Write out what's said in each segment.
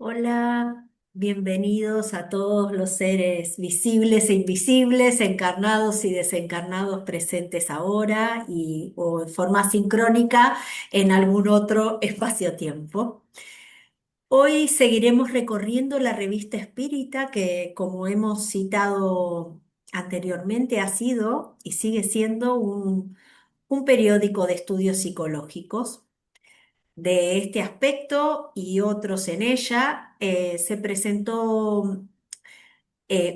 Hola, bienvenidos a todos los seres visibles e invisibles, encarnados y desencarnados presentes ahora y o en forma sincrónica en algún otro espacio-tiempo. Hoy seguiremos recorriendo la revista Espírita que, como hemos citado anteriormente, ha sido y sigue siendo un periódico de estudios psicológicos. De este aspecto y otros en ella, se presentó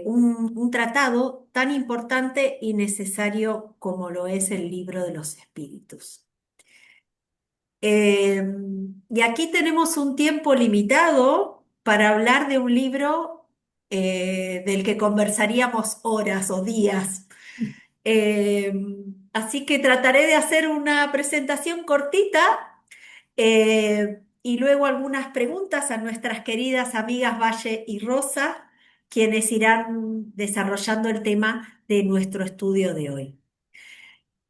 un tratado tan importante y necesario como lo es el Libro de los Espíritus. Eh, y aquí tenemos un tiempo limitado para hablar de un libro del que conversaríamos horas o días. Eh, Así que trataré de hacer una presentación cortita y luego algunas preguntas a nuestras queridas amigas Valle y Rosa, quienes irán desarrollando el tema de nuestro estudio de hoy.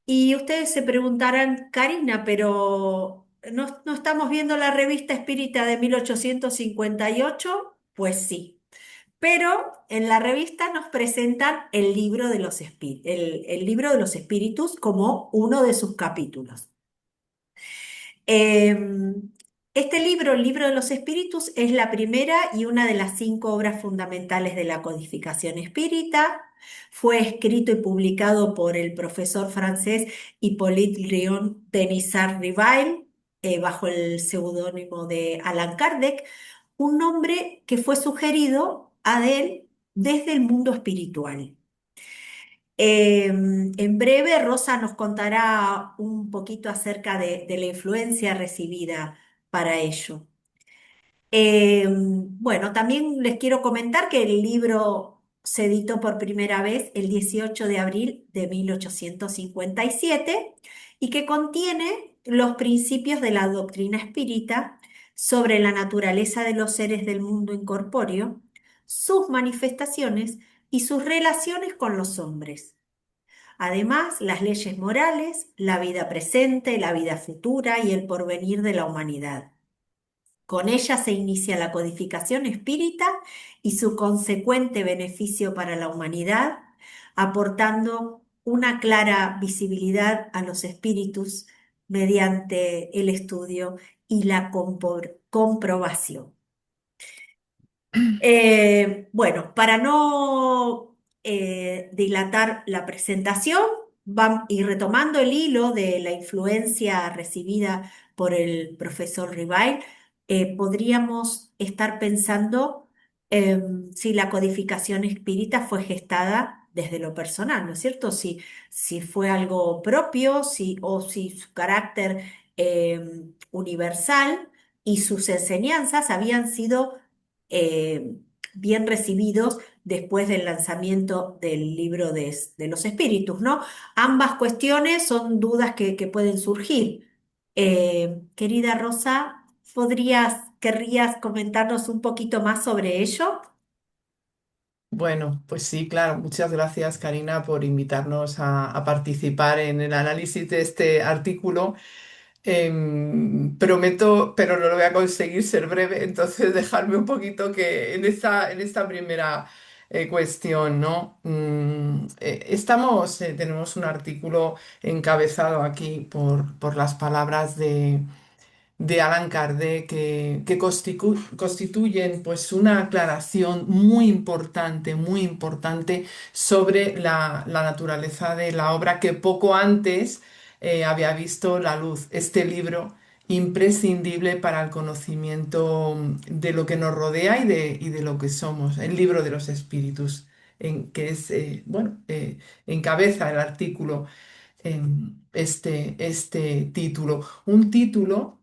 Y ustedes se preguntarán, Karina, pero ¿no estamos viendo la revista Espírita de 1858? Pues sí, pero en la revista nos presentan el libro de los el libro de los espíritus como uno de sus capítulos. Este libro, el Libro de los Espíritus, es la primera y una de las cinco obras fundamentales de la codificación espírita. Fue escrito y publicado por el profesor francés Hippolyte Léon Denisard Rivail, bajo el seudónimo de Allan Kardec, un nombre que fue sugerido a él desde el mundo espiritual. En breve, Rosa nos contará un poquito acerca de la influencia recibida para ello. Bueno, también les quiero comentar que el libro se editó por primera vez el 18 de abril de 1857 y que contiene los principios de la doctrina espírita sobre la naturaleza de los seres del mundo incorpóreo, sus manifestaciones y sus relaciones con los hombres. Además, las leyes morales, la vida presente, la vida futura y el porvenir de la humanidad. Con ella se inicia la codificación espírita y su consecuente beneficio para la humanidad, aportando una clara visibilidad a los espíritus mediante el estudio y la comprobación. Bueno, para no dilatar la presentación y retomando el hilo de la influencia recibida por el profesor Rivail, podríamos estar pensando si la codificación espírita fue gestada desde lo personal, ¿no es cierto? Si fue algo propio, o si su carácter universal y sus enseñanzas habían sido eh, bien recibidos después del lanzamiento del libro de los espíritus, ¿no? Ambas cuestiones son dudas que pueden surgir. Querida Rosa, querrías comentarnos un poquito más sobre ello? Bueno, pues sí, claro. Muchas gracias, Karina, por invitarnos a participar en el análisis de este artículo. Prometo, pero no lo voy a conseguir ser breve, entonces dejarme un poquito que en esta primera cuestión, ¿no? Tenemos un artículo encabezado aquí por las palabras de Allan Kardec que constituyen pues una aclaración muy importante sobre la naturaleza de la obra que poco antes había visto la luz. Este libro imprescindible para el conocimiento de lo que nos rodea y de lo que somos, el libro de los espíritus, que es, encabeza el artículo en este título. Un título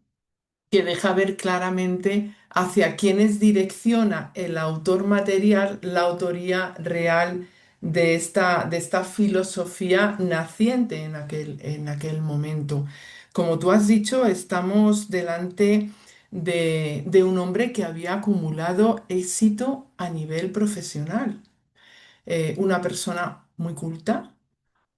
que deja ver claramente hacia quiénes direcciona el autor material la autoría real de esta filosofía naciente en aquel momento. Como tú has dicho, estamos delante de un hombre que había acumulado éxito a nivel profesional. Una persona muy culta,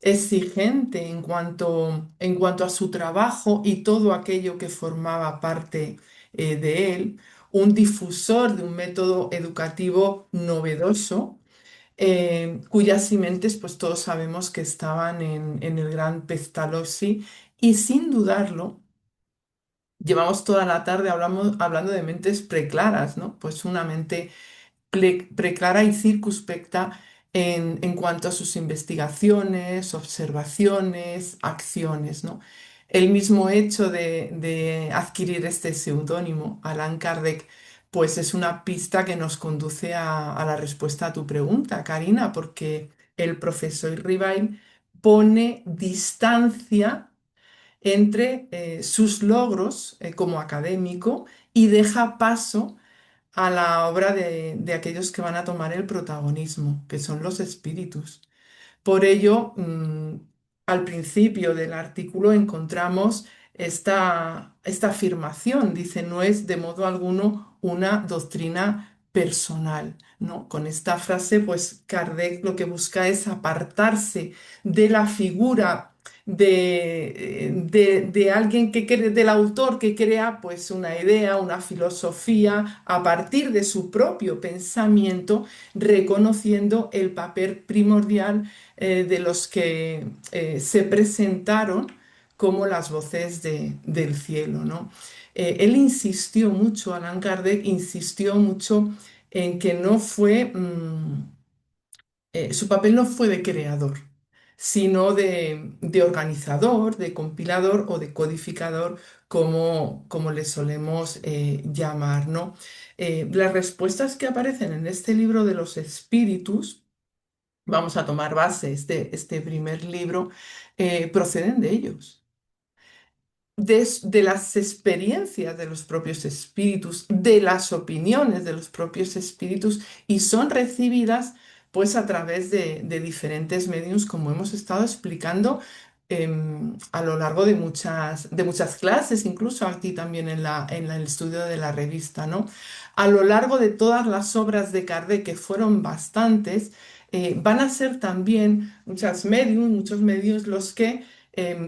exigente en cuanto a su trabajo y todo aquello que formaba parte de él, un difusor de un método educativo novedoso, cuyas sementes pues todos sabemos que estaban en el gran Pestalozzi y sin dudarlo, llevamos toda la tarde hablando de mentes preclaras, ¿no? Pues una mente preclara y circunspecta en cuanto a sus investigaciones, observaciones, acciones, ¿no? El mismo hecho de adquirir este seudónimo, Allan Kardec, pues es una pista que nos conduce a la respuesta a tu pregunta, Karina, porque el profesor Rivail pone distancia entre sus logros como académico y deja paso a la obra de aquellos que van a tomar el protagonismo, que son los espíritus. Por ello, al principio del artículo encontramos esta afirmación, dice, no es de modo alguno una doctrina personal, ¿no? Con esta frase, pues Kardec lo que busca es apartarse de la figura de alguien del autor que crea pues una idea, una filosofía a partir de su propio pensamiento, reconociendo el papel primordial de los que se presentaron como las voces del cielo, ¿no? Él insistió mucho, Allan Kardec insistió mucho en que no fue, su papel no fue de creador, sino de organizador, de compilador o de codificador, como le solemos llamar, ¿no? Las respuestas que aparecen en este libro de los espíritus, vamos a tomar base este primer libro, proceden de ellos de las experiencias de los propios espíritus, de las opiniones de los propios espíritus y son recibidas pues a través de diferentes medios, como hemos estado explicando a lo largo de muchas clases, incluso aquí también en el estudio de la revista, ¿no? A lo largo de todas las obras de Kardec, que fueron bastantes, van a ser también muchos medios los que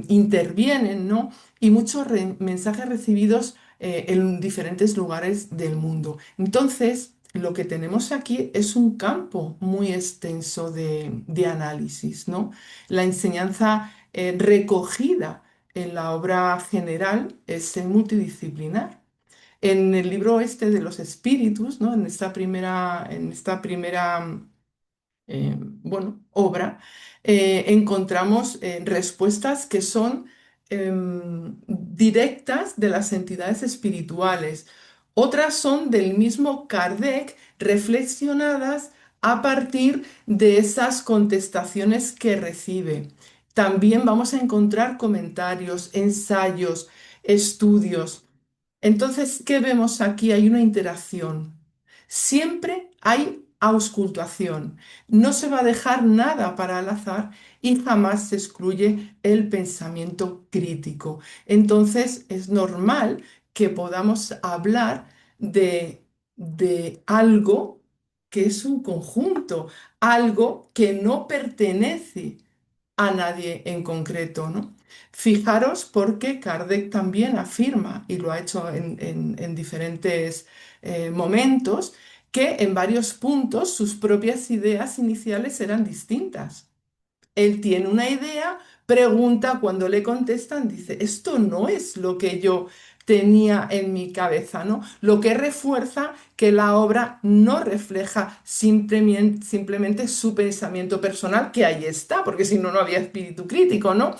intervienen, ¿no? Y muchos mensajes recibidos en diferentes lugares del mundo. Entonces, lo que tenemos aquí es un campo muy extenso de análisis, ¿no? La enseñanza recogida en la obra general es multidisciplinar. En el libro este de los espíritus, ¿no? En esta primera obra, encontramos respuestas que son directas de las entidades espirituales. Otras son del mismo Kardec, reflexionadas a partir de esas contestaciones que recibe. También vamos a encontrar comentarios, ensayos, estudios. Entonces, ¿qué vemos aquí? Hay una interacción. Siempre hay auscultación. No se va a dejar nada para el azar y jamás se excluye el pensamiento crítico. Entonces, es normal que podamos hablar de algo que es un conjunto, algo que no pertenece a nadie en concreto, ¿no? Fijaros porque Kardec también afirma, y lo ha hecho en diferentes momentos, que en varios puntos sus propias ideas iniciales eran distintas. Él tiene una idea, pregunta, cuando le contestan, dice, esto no es lo que yo tenía en mi cabeza, ¿no? Lo que refuerza que la obra no refleja simplemente su pensamiento personal, que ahí está, porque si no, no había espíritu crítico, ¿no?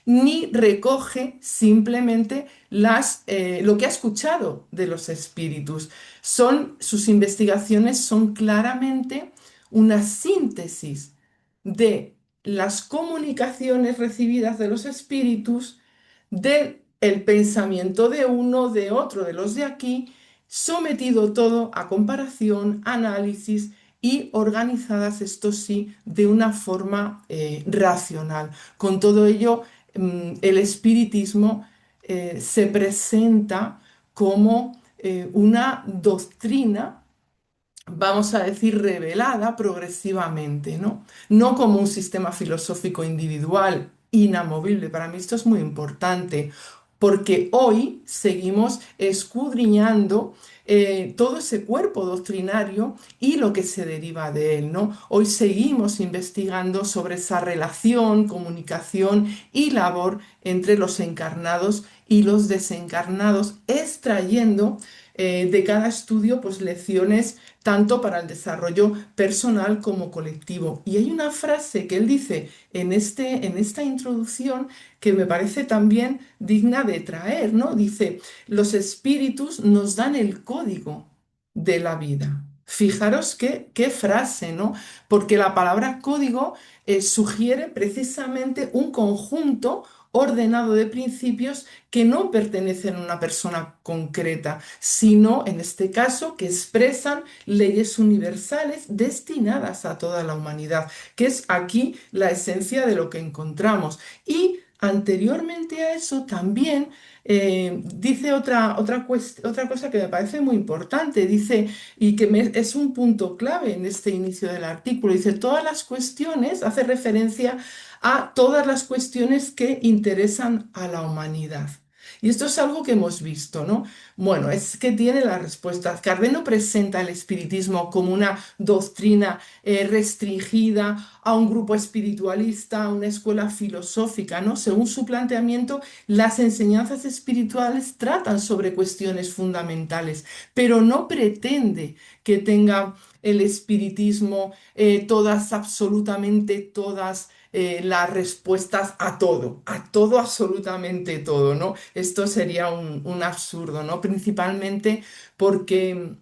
Ni recoge simplemente lo que ha escuchado de los espíritus. Sus investigaciones son claramente una síntesis de las comunicaciones recibidas de los espíritus, del el pensamiento de uno, de otro, de los de aquí, sometido todo a comparación, análisis y organizadas, esto sí, de una forma racional. Con todo ello, el espiritismo se presenta como una doctrina, vamos a decir, revelada progresivamente, ¿no? No como un sistema filosófico individual, inamovible. Para mí esto es muy importante, porque hoy seguimos escudriñando todo ese cuerpo doctrinario y lo que se deriva de él, ¿no? Hoy seguimos investigando sobre esa relación, comunicación y labor entre los encarnados y los desencarnados, extrayendo de cada estudio pues lecciones tanto para el desarrollo personal como colectivo. Y hay una frase que él dice en esta introducción que me parece también digna de traer, ¿no? Dice, los espíritus nos dan el código de la vida. Fijaros qué frase, ¿no? Porque la palabra código sugiere precisamente un conjunto ordenado de principios que no pertenecen a una persona concreta, sino, en este caso, que expresan leyes universales destinadas a toda la humanidad, que es aquí la esencia de lo que encontramos. Y anteriormente a eso también dice otra cosa que me parece muy importante, dice, y que es un punto clave en este inicio del artículo, dice, todas las cuestiones, hace referencia a todas las cuestiones que interesan a la humanidad. Y esto es algo que hemos visto, ¿no? Bueno, es que tiene las respuestas. Kardec no presenta el espiritismo como una doctrina restringida a un grupo espiritualista, a una escuela filosófica, ¿no? Según su planteamiento, las enseñanzas espirituales tratan sobre cuestiones fundamentales, pero no pretende que tenga el espiritismo todas, absolutamente todas las respuestas a todo, absolutamente todo, ¿no? Esto sería un absurdo, ¿no? Principalmente porque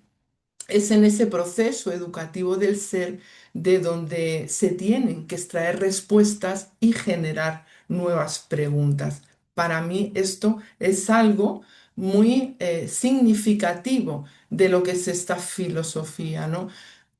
es en ese proceso educativo del ser de donde se tienen que extraer respuestas y generar nuevas preguntas. Para mí esto es algo muy significativo de lo que es esta filosofía, ¿no?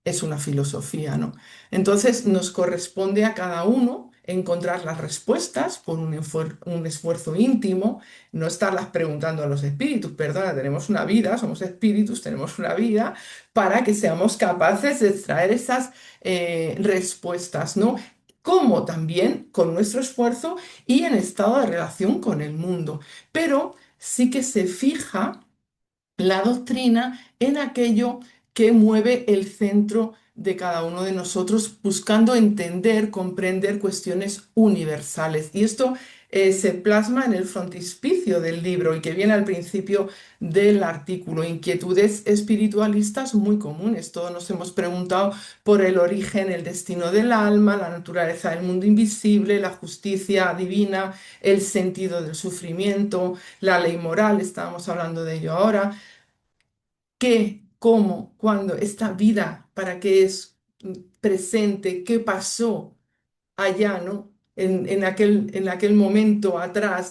Es una filosofía, ¿no? Entonces nos corresponde a cada uno encontrar las respuestas por un esfuerzo íntimo, no estarlas preguntando a los espíritus, perdona, tenemos una vida, somos espíritus, tenemos una vida, para que seamos capaces de extraer esas respuestas, ¿no? Como también con nuestro esfuerzo y en estado de relación con el mundo. Pero sí que se fija la doctrina en aquello que mueve el centro de cada uno de nosotros, buscando entender, comprender cuestiones universales. Y esto se plasma en el frontispicio del libro y que viene al principio del artículo. Inquietudes espiritualistas muy comunes. Todos nos hemos preguntado por el origen, el destino del alma, la naturaleza del mundo invisible, la justicia divina, el sentido del sufrimiento, la ley moral, estábamos hablando de ello ahora. ¿Qué, cómo, cuándo, esta vida, para qué es presente, qué pasó allá, ¿no? En aquel momento atrás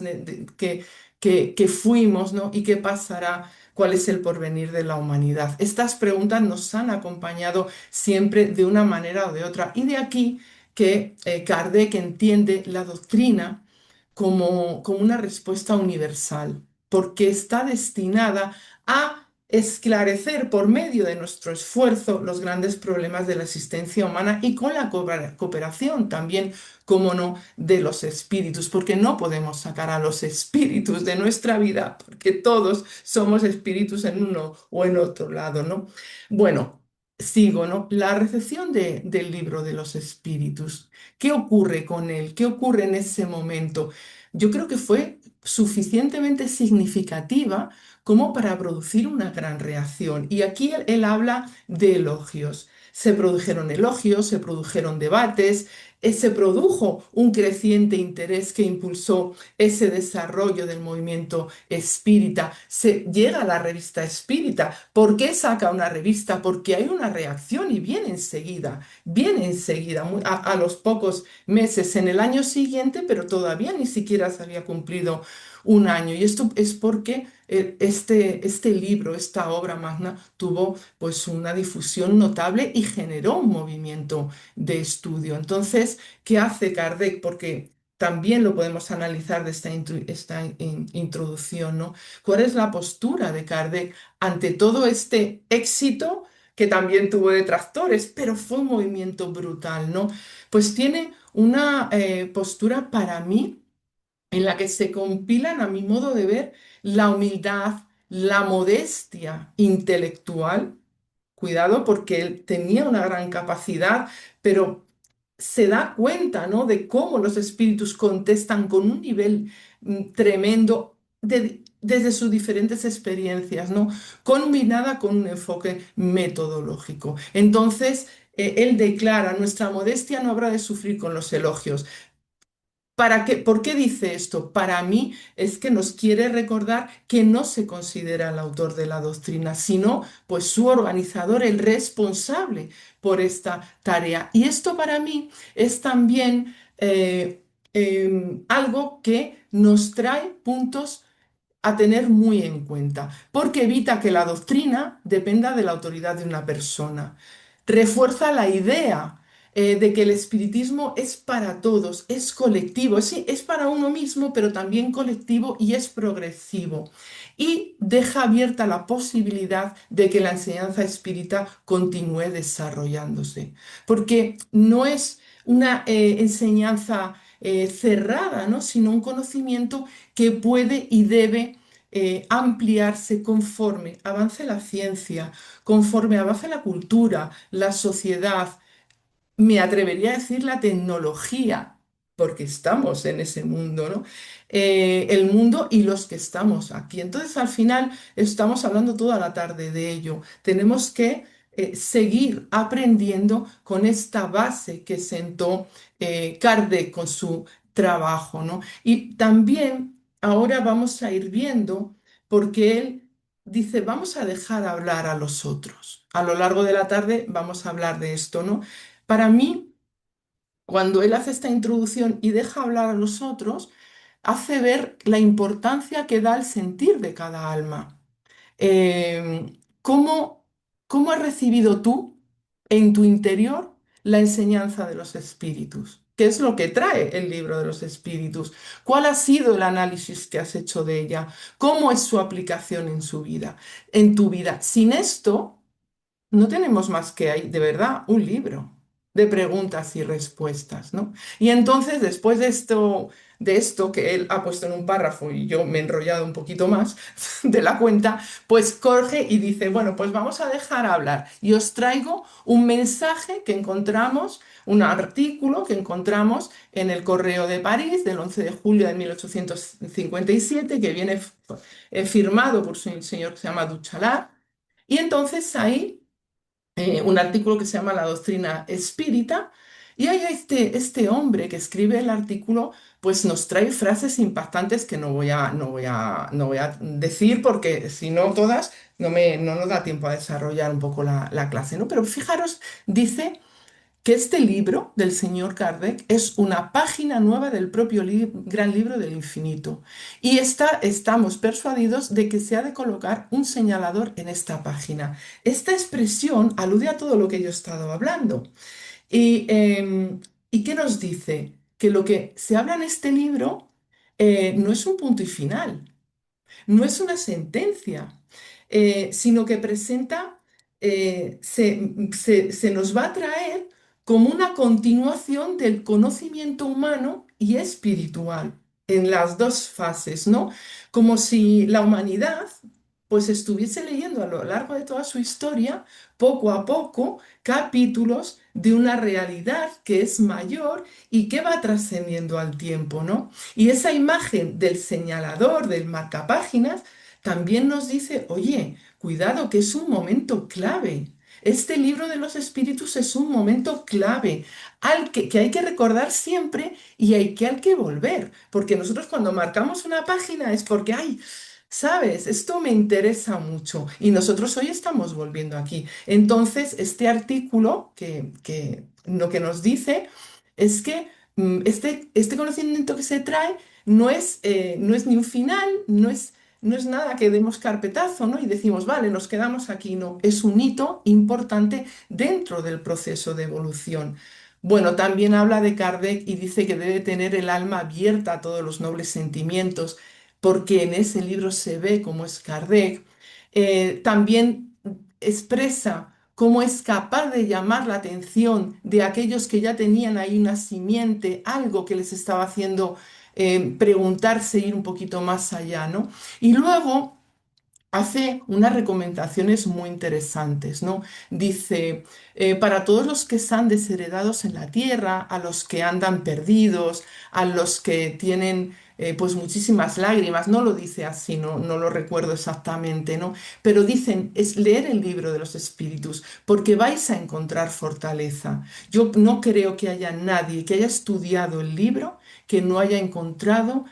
que fuimos, ¿no? ¿Y qué pasará? ¿Cuál es el porvenir de la humanidad? Estas preguntas nos han acompañado siempre de una manera o de otra. Y de aquí que Kardec entiende la doctrina como una respuesta universal, porque está destinada a esclarecer por medio de nuestro esfuerzo los grandes problemas de la existencia humana y con la cooperación también, como no, de los espíritus, porque no podemos sacar a los espíritus de nuestra vida, porque todos somos espíritus en uno o en otro lado, ¿no? Bueno, sigo, ¿no? La recepción del libro de los espíritus. ¿Qué ocurre con él? ¿Qué ocurre en ese momento? Yo creo que fue suficientemente significativa como para producir una gran reacción. Y aquí él habla de elogios. Se produjeron elogios, se produjeron debates, se produjo un creciente interés que impulsó ese desarrollo del movimiento espírita. Se llega a la revista espírita. ¿Por qué saca una revista? Porque hay una reacción y viene enseguida, a los pocos meses, en el año siguiente, pero todavía ni siquiera se había cumplido un año. Y esto es porque este libro, esta obra magna, tuvo pues una difusión notable y generó un movimiento de estudio. Entonces, ¿qué hace Kardec? Porque también lo podemos analizar de esta introducción, ¿no? ¿Cuál es la postura de Kardec ante todo este éxito que también tuvo detractores, pero fue un movimiento brutal, ¿no? Pues tiene una postura para mí en la que se compilan, a mi modo de ver, la humildad, la modestia intelectual. Cuidado, porque él tenía una gran capacidad, pero se da cuenta, ¿no? De cómo los espíritus contestan con un nivel tremendo desde sus diferentes experiencias, ¿no? Combinada con un enfoque metodológico. Entonces, él declara, nuestra modestia no habrá de sufrir con los elogios. ¿Para qué? ¿Por qué dice esto? Para mí es que nos quiere recordar que no se considera el autor de la doctrina, sino pues su organizador, el responsable por esta tarea. Y esto para mí es también algo que nos trae puntos a tener muy en cuenta, porque evita que la doctrina dependa de la autoridad de una persona. Refuerza la idea de que el espiritismo es para todos, es colectivo, sí, es para uno mismo, pero también colectivo y es progresivo. Y deja abierta la posibilidad de que la enseñanza espírita continúe desarrollándose, porque no es una enseñanza cerrada, ¿no? Sino un conocimiento que puede y debe ampliarse conforme avance la ciencia, conforme avance la cultura, la sociedad, me atrevería a decir la tecnología, porque estamos en ese mundo, ¿no? El mundo y los que estamos aquí. Entonces, al final, estamos hablando toda la tarde de ello. Tenemos que seguir aprendiendo con esta base que sentó Kardec con su trabajo, ¿no? Y también ahora vamos a ir viendo, porque él dice, vamos a dejar hablar a los otros. A lo largo de la tarde vamos a hablar de esto, ¿no? Para mí, cuando él hace esta introducción y deja hablar a los otros, hace ver la importancia que da el sentir de cada alma. ¿Cómo, cómo has recibido tú en tu interior la enseñanza de los espíritus? ¿Qué es lo que trae el libro de los espíritus? ¿Cuál ha sido el análisis que has hecho de ella? ¿Cómo es su aplicación en su vida, en tu vida? Sin esto, no tenemos más que hay, de verdad, un libro de preguntas y respuestas, ¿no? Y entonces, después de esto que él ha puesto en un párrafo y yo me he enrollado un poquito más de la cuenta, pues coge y dice, bueno, pues vamos a dejar hablar. Y os traigo un mensaje que encontramos, un artículo que encontramos en el Correo de París del 11 de julio de 1857, que viene firmado por un señor que se llama Duchalat. Y entonces ahí un artículo que se llama La doctrina espírita, y ahí este hombre que escribe el artículo, pues nos trae frases impactantes que no voy a decir porque si no todas no nos da tiempo a desarrollar un poco la clase, ¿no? Pero fijaros, dice que este libro del señor Kardec es una página nueva del propio gran libro del infinito. Y estamos persuadidos de que se ha de colocar un señalador en esta página. Esta expresión alude a todo lo que yo he estado hablando. ¿Y qué nos dice? Que lo que se habla en este libro no es un punto y final, no es una sentencia, sino que presenta, se nos va a traer como una continuación del conocimiento humano y espiritual en las dos fases, ¿no? Como si la humanidad pues estuviese leyendo a lo largo de toda su historia, poco a poco, capítulos de una realidad que es mayor y que va trascendiendo al tiempo, ¿no? Y esa imagen del señalador, del marcapáginas, también nos dice, oye, cuidado, que es un momento clave. Este libro de los espíritus es un momento clave que hay que recordar siempre y hay que volver, porque nosotros cuando marcamos una página es porque, ay, sabes, esto me interesa mucho y nosotros hoy estamos volviendo aquí. Entonces, este artículo que lo que nos dice es que este conocimiento que se trae no es ni un final, no es nada que demos carpetazo, ¿no? Y decimos, vale, nos quedamos aquí. No, es un hito importante dentro del proceso de evolución. Bueno, también habla de Kardec y dice que debe tener el alma abierta a todos los nobles sentimientos, porque en ese libro se ve cómo es Kardec. También expresa cómo es capaz de llamar la atención de aquellos que ya tenían ahí una simiente, algo que les estaba haciendo preguntarse, ir un poquito más allá, ¿no? Y luego hace unas recomendaciones muy interesantes, ¿no? Dice, para todos los que están desheredados en la tierra, a los que andan perdidos, a los que tienen pues muchísimas lágrimas, no lo dice así, no, no lo recuerdo exactamente, ¿no? Pero dicen, es leer el libro de los espíritus, porque vais a encontrar fortaleza. Yo no creo que haya nadie que haya estudiado el libro que no haya encontrado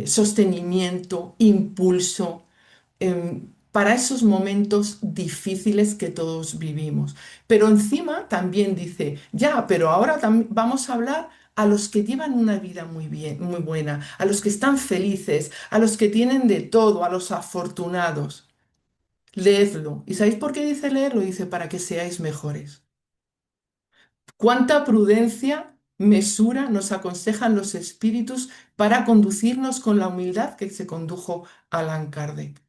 sostenimiento, impulso para esos momentos difíciles que todos vivimos. Pero encima también dice, ya, pero ahora vamos a hablar a los que llevan una vida muy bien, muy buena, a los que están felices, a los que tienen de todo, a los afortunados. Leedlo. ¿Y sabéis por qué dice leerlo? Dice para que seáis mejores. Cuánta prudencia, mesura nos aconsejan los espíritus para conducirnos con la humildad que se condujo Allan Kardec.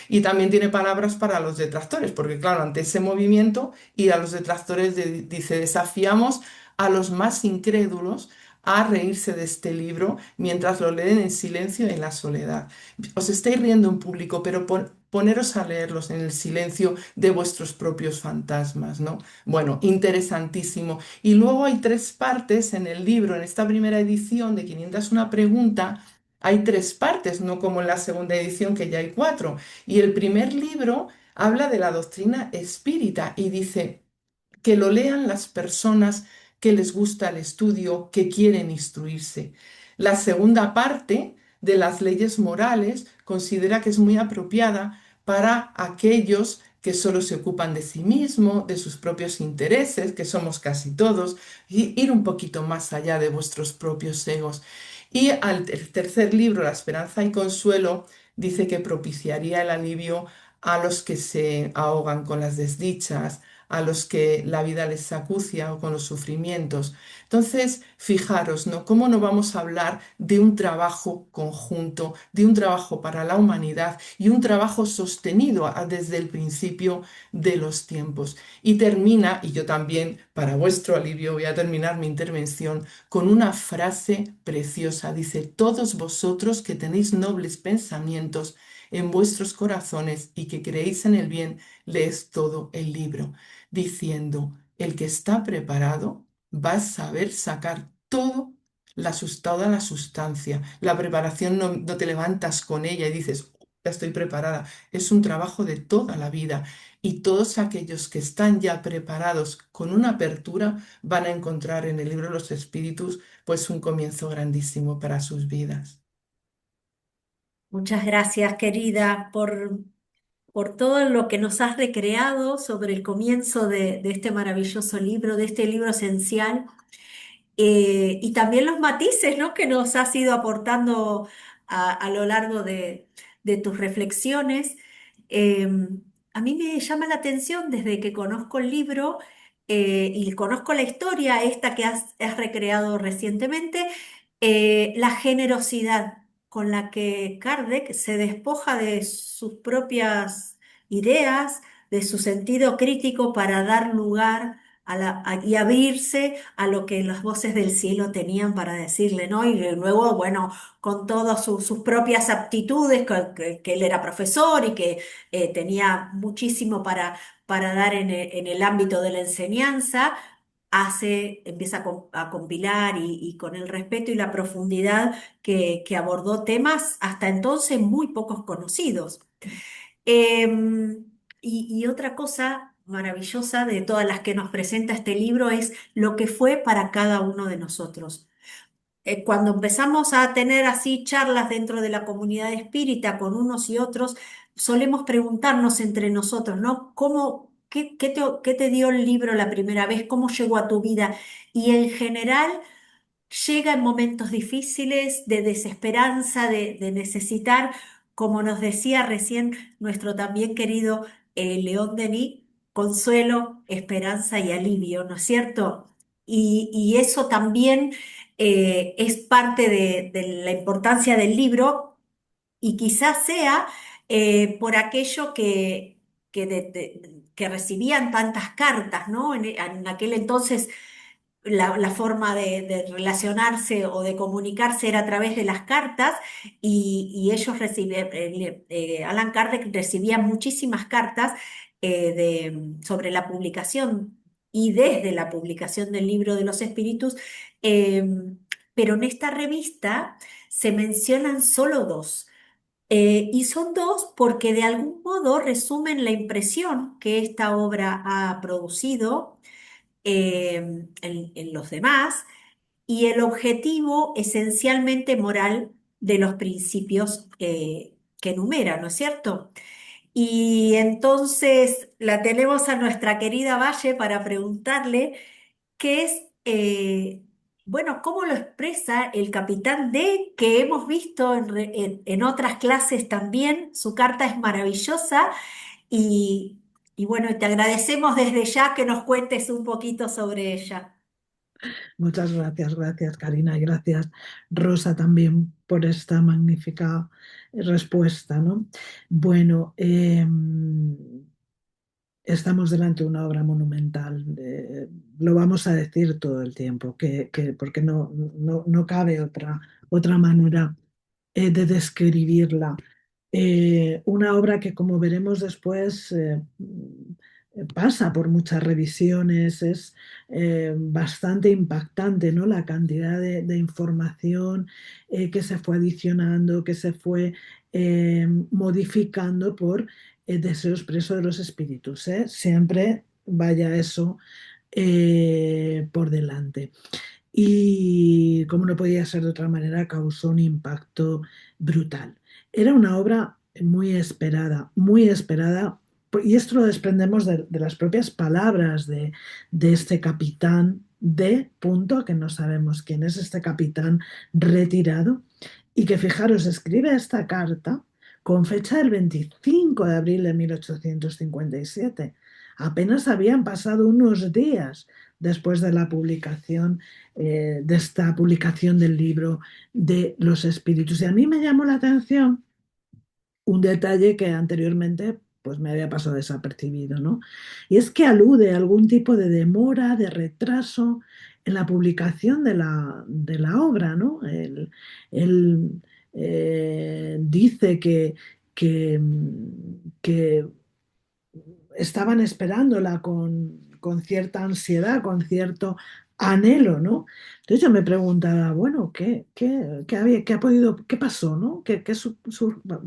Y también tiene palabras para los detractores, porque claro, ante ese movimiento y a los detractores dice, desafiamos a los más incrédulos a reírse de este libro mientras lo leen en silencio y en la soledad. Os estáis riendo en público, pero poneros a leerlos en el silencio de vuestros propios fantasmas, ¿no? Bueno, interesantísimo. Y luego hay tres partes en el libro, en esta primera edición de 501 pregunta. Hay tres partes, no como en la segunda edición que ya hay cuatro. Y el primer libro habla de la doctrina espírita y dice que lo lean las personas que les gusta el estudio, que quieren instruirse. La segunda parte de las leyes morales considera que es muy apropiada para aquellos que solo se ocupan de sí mismo, de sus propios intereses, que somos casi todos, y ir un poquito más allá de vuestros propios egos. Y el tercer libro, La esperanza y consuelo, dice que propiciaría el alivio a los que se ahogan con las desdichas, a los que la vida les acucia o con los sufrimientos. Entonces, fijaros, ¿no? ¿Cómo no vamos a hablar de un trabajo conjunto, de un trabajo para la humanidad y un trabajo sostenido desde el principio de los tiempos? Y termina, y yo también, para vuestro alivio, voy a terminar mi intervención con una frase preciosa. Dice, todos vosotros que tenéis nobles pensamientos en vuestros corazones y que creéis en el bien, leed todo el libro, diciendo, el que está preparado va a saber sacar todo toda la sustancia. La preparación no te levantas con ella y dices, ya estoy preparada. Es un trabajo de toda la vida. Y todos aquellos que están ya preparados con una apertura van a encontrar en el libro de los espíritus pues un comienzo grandísimo para sus vidas. Muchas gracias, querida, por todo lo que nos has recreado sobre el comienzo de este maravilloso libro, de este libro esencial. Y también los matices, ¿no?, que nos has ido aportando a lo largo de tus reflexiones. Eh, a mí me llama la atención desde que conozco el libro y conozco la historia esta que has recreado recientemente, la generosidad con la que Kardec se despoja de sus propias ideas, de su sentido crítico para dar lugar y abrirse a lo que las voces del cielo tenían para decirle, ¿no? Y luego, bueno, con todas sus propias aptitudes, que él era profesor y que tenía muchísimo para dar en el ámbito de la enseñanza, empieza a compilar y con el respeto y la profundidad que abordó temas hasta entonces muy pocos conocidos. Y otra cosa maravillosa de todas las que nos presenta este libro es lo que fue para cada uno de nosotros. Cuando empezamos a tener así charlas dentro de la comunidad espírita con unos y otros, solemos preguntarnos entre nosotros, ¿no? ¿Qué te dio el libro la primera vez? ¿Cómo llegó a tu vida? Y en general llega en momentos difíciles, de desesperanza, de necesitar, como nos decía recién nuestro también querido León Denis, consuelo, esperanza y alivio, ¿no es cierto? Y eso también es parte de la importancia del libro y quizás sea por aquello que recibían tantas cartas, ¿no? En aquel entonces la forma de relacionarse o de comunicarse era a través de las cartas y ellos recibían, Alan Kardec recibía muchísimas cartas sobre la publicación y desde la publicación del libro de los espíritus, eh, pero en esta revista se mencionan solo dos. Y son dos porque de algún modo resumen la impresión que esta obra ha producido en los demás y el objetivo esencialmente moral de los principios que enumera, ¿no es cierto? Y entonces la tenemos a nuestra querida Valle para preguntarle qué es, bueno, cómo lo expresa el capitán D, que hemos visto en otras clases también. Su carta es maravillosa y, y bueno, te agradecemos desde ya que nos cuentes un poquito sobre ella. Muchas gracias, gracias Karina y gracias Rosa también por esta magnífica respuesta, ¿no? Bueno, estamos delante de una obra monumental, lo vamos a decir todo el tiempo, porque no cabe otra manera de describirla. Una obra que, como veremos después, pasa por muchas revisiones, es bastante impactante, ¿no? La cantidad de información que se fue adicionando, que se fue modificando por deseo expreso de los espíritus, ¿eh? Siempre vaya eso por delante. Y como no podía ser de otra manera, causó un impacto brutal. Era una obra muy esperada, y esto lo desprendemos de las propias palabras de este capitán de punto, que no sabemos quién es este capitán retirado, y que fijaros, escribe esta carta con fecha del 25 de abril de 1857. Apenas habían pasado unos días después de la publicación de esta publicación del libro de los espíritus. Y a mí me llamó la atención un detalle que anteriormente pues me había pasado desapercibido, ¿no? Y es que alude a algún tipo de demora, de retraso en la publicación de la obra, ¿no? Él, dice que, que estaban esperándola con cierta ansiedad, con cierto anhelo, ¿no? Entonces yo me preguntaba, bueno, qué ha podido, qué pasó, ¿no?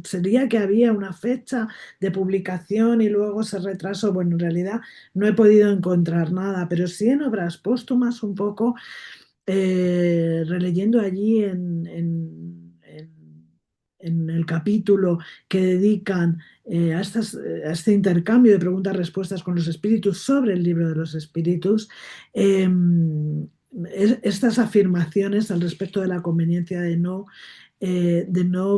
¿Sería que había una fecha de publicación y luego se retrasó? Bueno, en realidad no he podido encontrar nada, pero sí en obras póstumas un poco releyendo allí en el capítulo que dedican a este intercambio de preguntas-respuestas con los espíritus sobre el libro de los espíritus, eh, estas afirmaciones al respecto de la conveniencia de no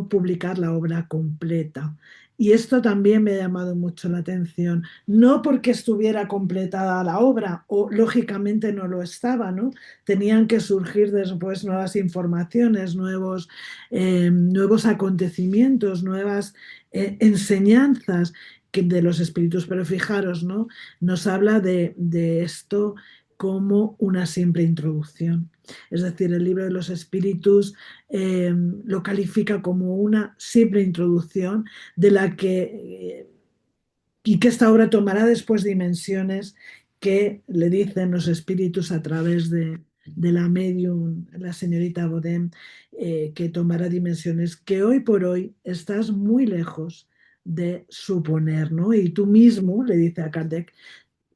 publicar la obra completa. Y esto también me ha llamado mucho la atención, no porque estuviera completada la obra, o lógicamente no lo estaba, ¿no? Tenían que surgir después nuevas informaciones, nuevos acontecimientos, nuevas enseñanzas de los espíritus, pero fijaros, ¿no? Nos habla de esto como una simple introducción. Es decir, el libro de los espíritus lo califica como una simple introducción de la y que esta obra tomará después dimensiones que le dicen los espíritus a través de la medium, la señorita Bodem, que tomará dimensiones que hoy por hoy estás muy lejos de suponer, ¿no? Y tú mismo, le dice a Kardec,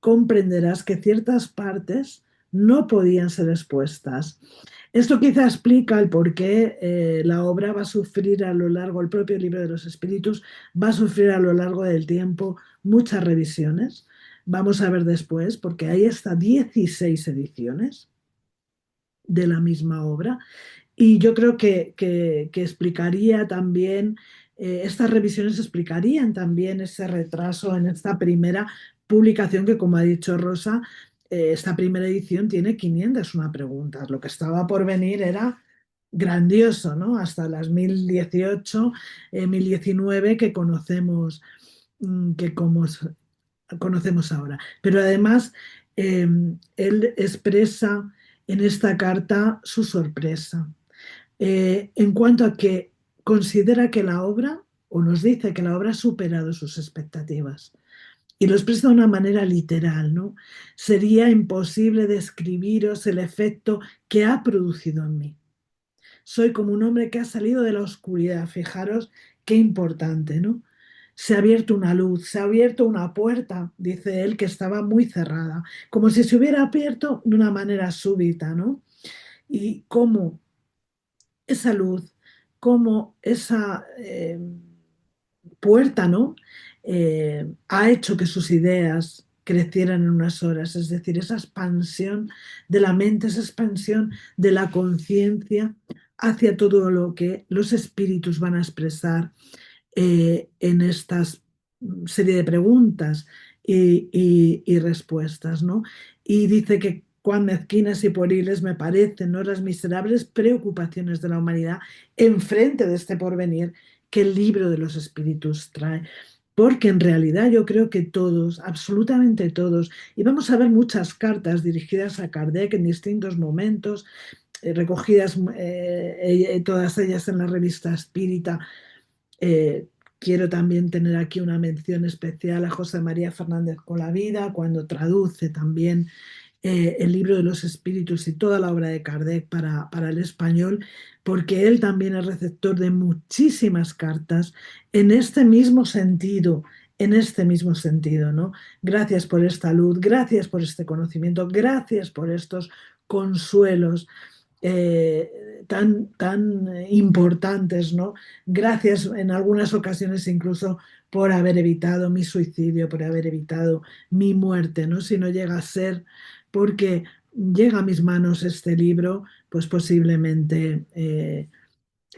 comprenderás que ciertas partes no podían ser expuestas. Esto quizá explica el por qué la obra va a sufrir a lo largo, el propio libro de los espíritus va a sufrir a lo largo del tiempo muchas revisiones. Vamos a ver después, porque hay hasta 16 ediciones de la misma obra. Y yo creo que explicaría también, estas revisiones explicarían también ese retraso en esta primera publicación que, como ha dicho Rosa, esta primera edición tiene 501 preguntas. Lo que estaba por venir era grandioso, ¿no? Hasta las 1018, 1019 que conocemos, que como conocemos ahora. Pero además, él expresa en esta carta su sorpresa, en cuanto a que considera que la obra, o nos dice que la obra ha superado sus expectativas. Y lo expresa de una manera literal, ¿no? Sería imposible describiros el efecto que ha producido en mí. Soy como un hombre que ha salido de la oscuridad. Fijaros qué importante, ¿no? Se ha abierto una luz, se ha abierto una puerta, dice él, que estaba muy cerrada, como si se hubiera abierto de una manera súbita, ¿no? Y cómo esa luz, cómo esa puerta, ¿no? Ha hecho que sus ideas crecieran en unas horas, es decir, esa expansión de la mente, esa expansión de la conciencia hacia todo lo que los espíritus van a expresar en estas serie de preguntas y respuestas, ¿no? Y dice que cuán mezquinas y pueriles me parecen, ¿no?, las miserables preocupaciones de la humanidad enfrente de este porvenir que el libro de los espíritus trae. Porque en realidad yo creo que todos, absolutamente todos, y vamos a ver muchas cartas dirigidas a Kardec en distintos momentos, recogidas todas ellas en la revista Espírita. Quiero también tener aquí una mención especial a José María Fernández Colavida, cuando traduce también el libro de los espíritus y toda la obra de Kardec para el español, porque él también es receptor de muchísimas cartas en este mismo sentido, ¿no? Gracias por esta luz, gracias por este conocimiento, gracias por estos consuelos tan importantes, ¿no? Gracias en algunas ocasiones incluso por haber evitado mi suicidio, por haber evitado mi muerte, ¿no? Si no llega a ser porque llega a mis manos este libro, pues posiblemente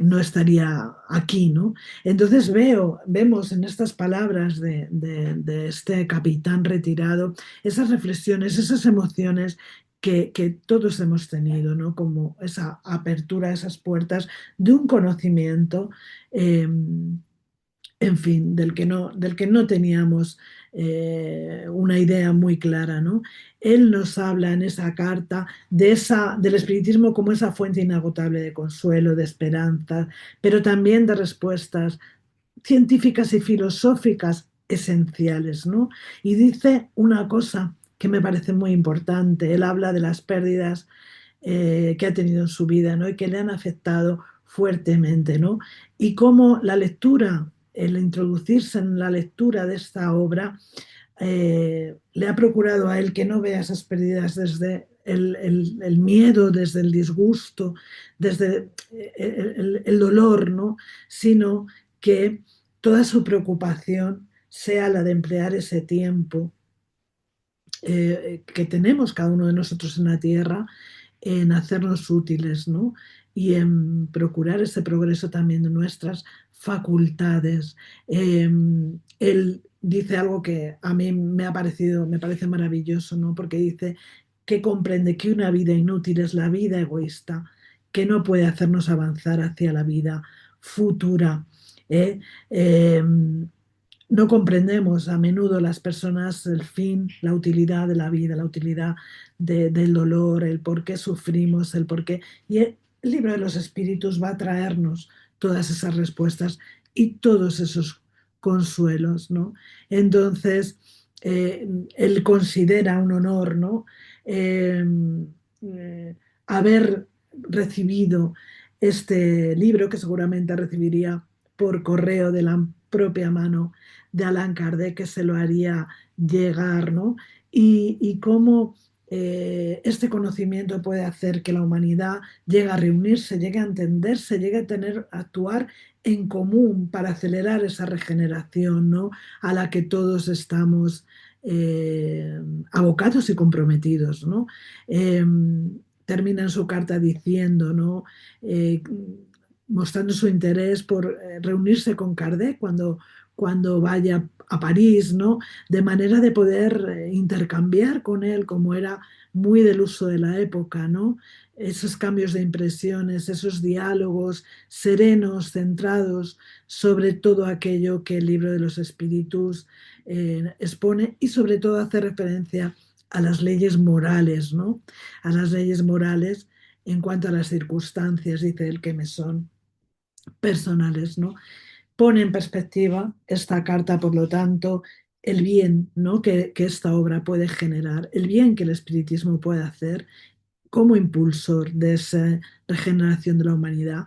no estaría aquí, ¿no? Entonces vemos en estas palabras de este capitán retirado esas reflexiones, esas emociones que todos hemos tenido, ¿no? Como esa apertura, esas puertas de un conocimiento, en fin, del que no teníamos una idea muy clara, ¿no? Él nos habla en esa carta del espiritismo como esa fuente inagotable de consuelo, de esperanza, pero también de respuestas científicas y filosóficas esenciales, ¿no? Y dice una cosa que me parece muy importante. Él habla de las pérdidas que ha tenido en su vida, ¿no?, y que le han afectado fuertemente, ¿no? Y cómo la lectura, el introducirse en la lectura de esta obra, le ha procurado a él que no vea esas pérdidas desde el miedo, desde el disgusto, desde el dolor, ¿no? Sino que toda su preocupación sea la de emplear ese tiempo que tenemos cada uno de nosotros en la tierra en hacernos útiles, ¿no? Y en procurar ese progreso también de nuestras facultades. Él dice algo que a mí me parece maravilloso, ¿no? Porque dice que comprende que una vida inútil es la vida egoísta, que no puede hacernos avanzar hacia la vida futura. ¿eh? Eh, no comprendemos a menudo las personas el fin, la utilidad de la vida, la utilidad del dolor, el por qué sufrimos, el por qué. Y el libro de los espíritus va a traernos todas esas respuestas y todos esos consuelos, ¿no? Entonces, él considera un honor, ¿no? Eh, haber recibido este libro, que seguramente recibiría por correo de la propia mano de Allan Kardec, que se lo haría llegar, ¿no? Y cómo este conocimiento puede hacer que la humanidad llegue a reunirse, llegue a entenderse, llegue a actuar en común para acelerar esa regeneración, ¿no?, a la que todos estamos abocados y comprometidos, ¿no? Eh, Termina en su carta diciendo, ¿no?, eh, mostrando su interés por reunirse con Kardec cuando vaya a París, ¿no? De manera de poder intercambiar con él, como era muy del uso de la época, ¿no? Esos cambios de impresiones, esos diálogos serenos, centrados sobre todo aquello que el libro de los espíritus expone, y sobre todo hace referencia a las leyes morales, ¿no? A las leyes morales en cuanto a las circunstancias, dice él, que me son personales, ¿no? Pone en perspectiva esta carta, por lo tanto, el bien, ¿no? que esta obra puede generar, el bien que el espiritismo puede hacer como impulsor de esa regeneración de la humanidad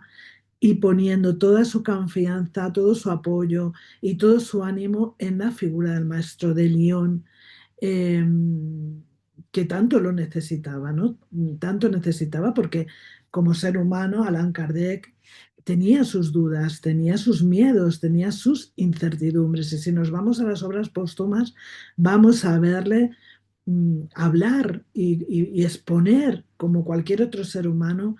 y poniendo toda su confianza, todo su apoyo y todo su ánimo en la figura del maestro de Lyon, eh, que tanto lo necesitaba, ¿no? Tanto necesitaba porque como ser humano, Allan Kardec tenía sus dudas, tenía sus miedos, tenía sus incertidumbres. Y si nos vamos a las obras póstumas, vamos a verle hablar y exponer, como cualquier otro ser humano,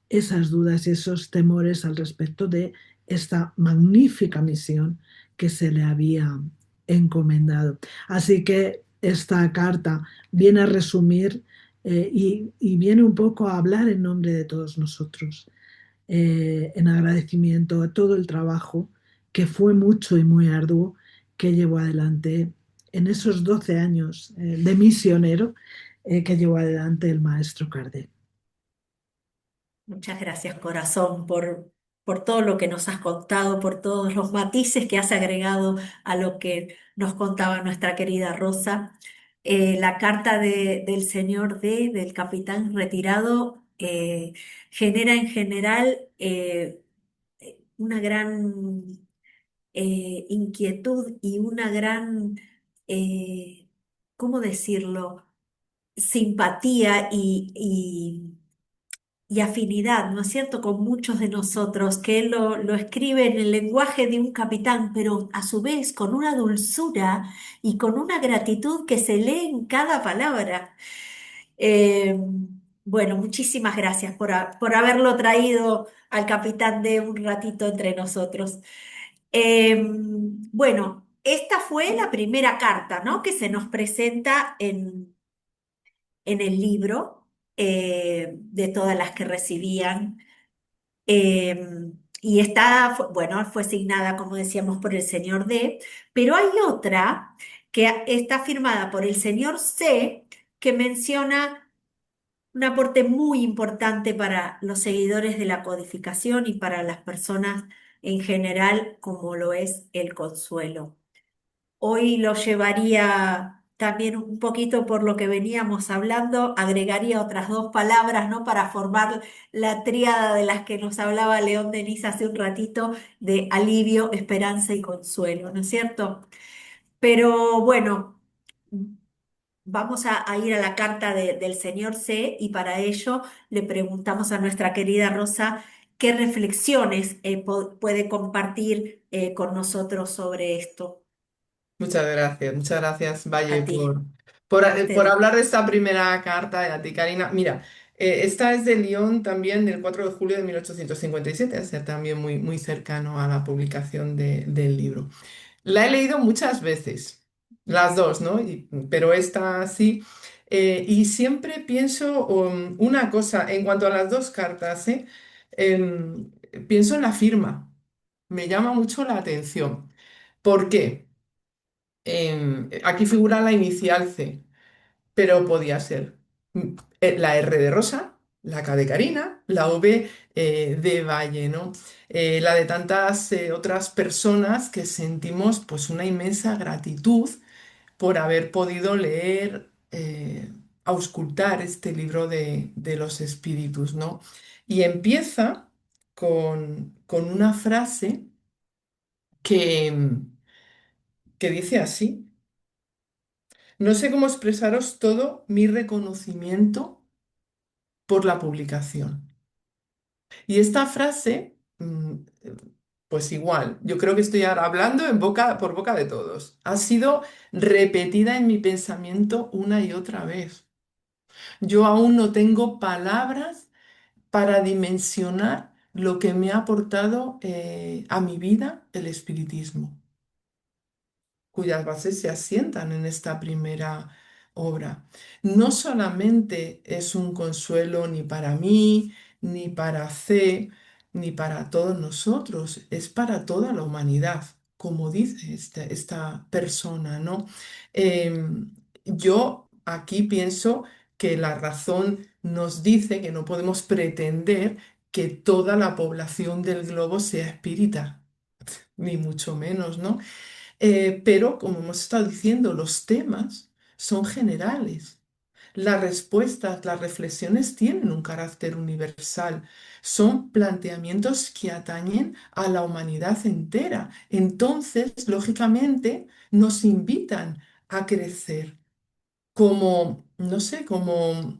esas dudas y esos temores al respecto de esta magnífica misión que se le había encomendado. Así que esta carta viene a resumir y viene un poco a hablar en nombre de todos nosotros, en agradecimiento a todo el trabajo que fue mucho y muy arduo que llevó adelante en esos 12 años de misionero que llevó adelante el maestro Kardec. Muchas gracias, corazón, por todo lo que nos has contado, por todos los matices que has agregado a lo que nos contaba nuestra querida Rosa. La carta del señor D, del capitán retirado, genera en general una gran inquietud y una gran, ¿cómo decirlo? Simpatía y afinidad, ¿no es cierto?, con muchos de nosotros, que él lo escribe en el lenguaje de un capitán, pero a su vez con una dulzura y con una gratitud que se lee en cada palabra. Eh, bueno, muchísimas gracias por haberlo traído al capitán de un ratito entre nosotros. Bueno, esta fue la primera carta, ¿no?, que se nos presenta en el libro, de todas las que recibían. Y esta, bueno, fue asignada, como decíamos, por el señor D, pero hay otra que está firmada por el señor C, que menciona un aporte muy importante para los seguidores de la codificación y para las personas en general, como lo es el consuelo. Hoy lo llevaría también un poquito por lo que veníamos hablando, agregaría otras dos palabras, ¿no? Para formar la tríada de las que nos hablaba León Denis hace un ratito, de alivio, esperanza y consuelo, ¿no es cierto? Pero bueno, vamos a ir a la carta del señor C, y para ello le preguntamos a nuestra querida Rosa qué reflexiones puede compartir con nosotros sobre esto. Muchas gracias, A Valle, ti, te por dejo. hablar de esta primera carta de a ti, Karina. Mira, esta es de Lyon también del 4 de julio de 1857, o sea, también muy, muy cercano a la publicación del libro. La he leído muchas veces, las dos, ¿no? Pero esta sí. Y siempre pienso una cosa, en cuanto a las dos cartas, Em, pienso en la firma. Me llama mucho la atención. ¿Por qué? Aquí figura la inicial C, pero podía ser la R de Rosa, la K de Karina, la V de Valle, ¿no? La de tantas otras personas que sentimos pues una inmensa gratitud por haber podido leer, auscultar este libro de los espíritus, ¿no? Y empieza con una frase que, que dice así. No sé cómo expresaros todo mi reconocimiento por la publicación. Y esta frase, pues igual, yo creo que estoy ahora hablando por boca de todos. Ha sido repetida en mi pensamiento una y otra vez. Yo aún no tengo palabras para dimensionar lo que me ha aportado a mi vida el espiritismo, cuyas bases se asientan en esta primera obra. No solamente es un consuelo ni para mí, ni para C, ni para todos nosotros, es para toda la humanidad, como dice esta persona, ¿no? Yo aquí pienso que la razón nos dice que no podemos pretender que toda la población del globo sea espírita, ni mucho menos, ¿no? Pero como hemos estado diciendo, los temas son generales. Las respuestas, las reflexiones tienen un carácter universal. Son planteamientos que atañen a la humanidad entera. Entonces, lógicamente, nos invitan a crecer como, no sé, como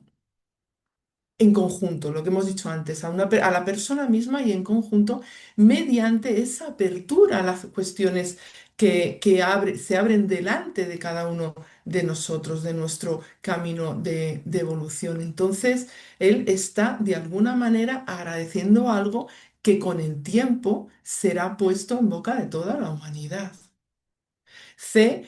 en conjunto, lo que hemos dicho antes, a la persona misma y en conjunto, mediante esa apertura a las cuestiones se abren delante de cada uno de nosotros, de nuestro camino de evolución. Entonces, él está de alguna manera agradeciendo algo que con el tiempo será puesto en boca de toda la humanidad. Se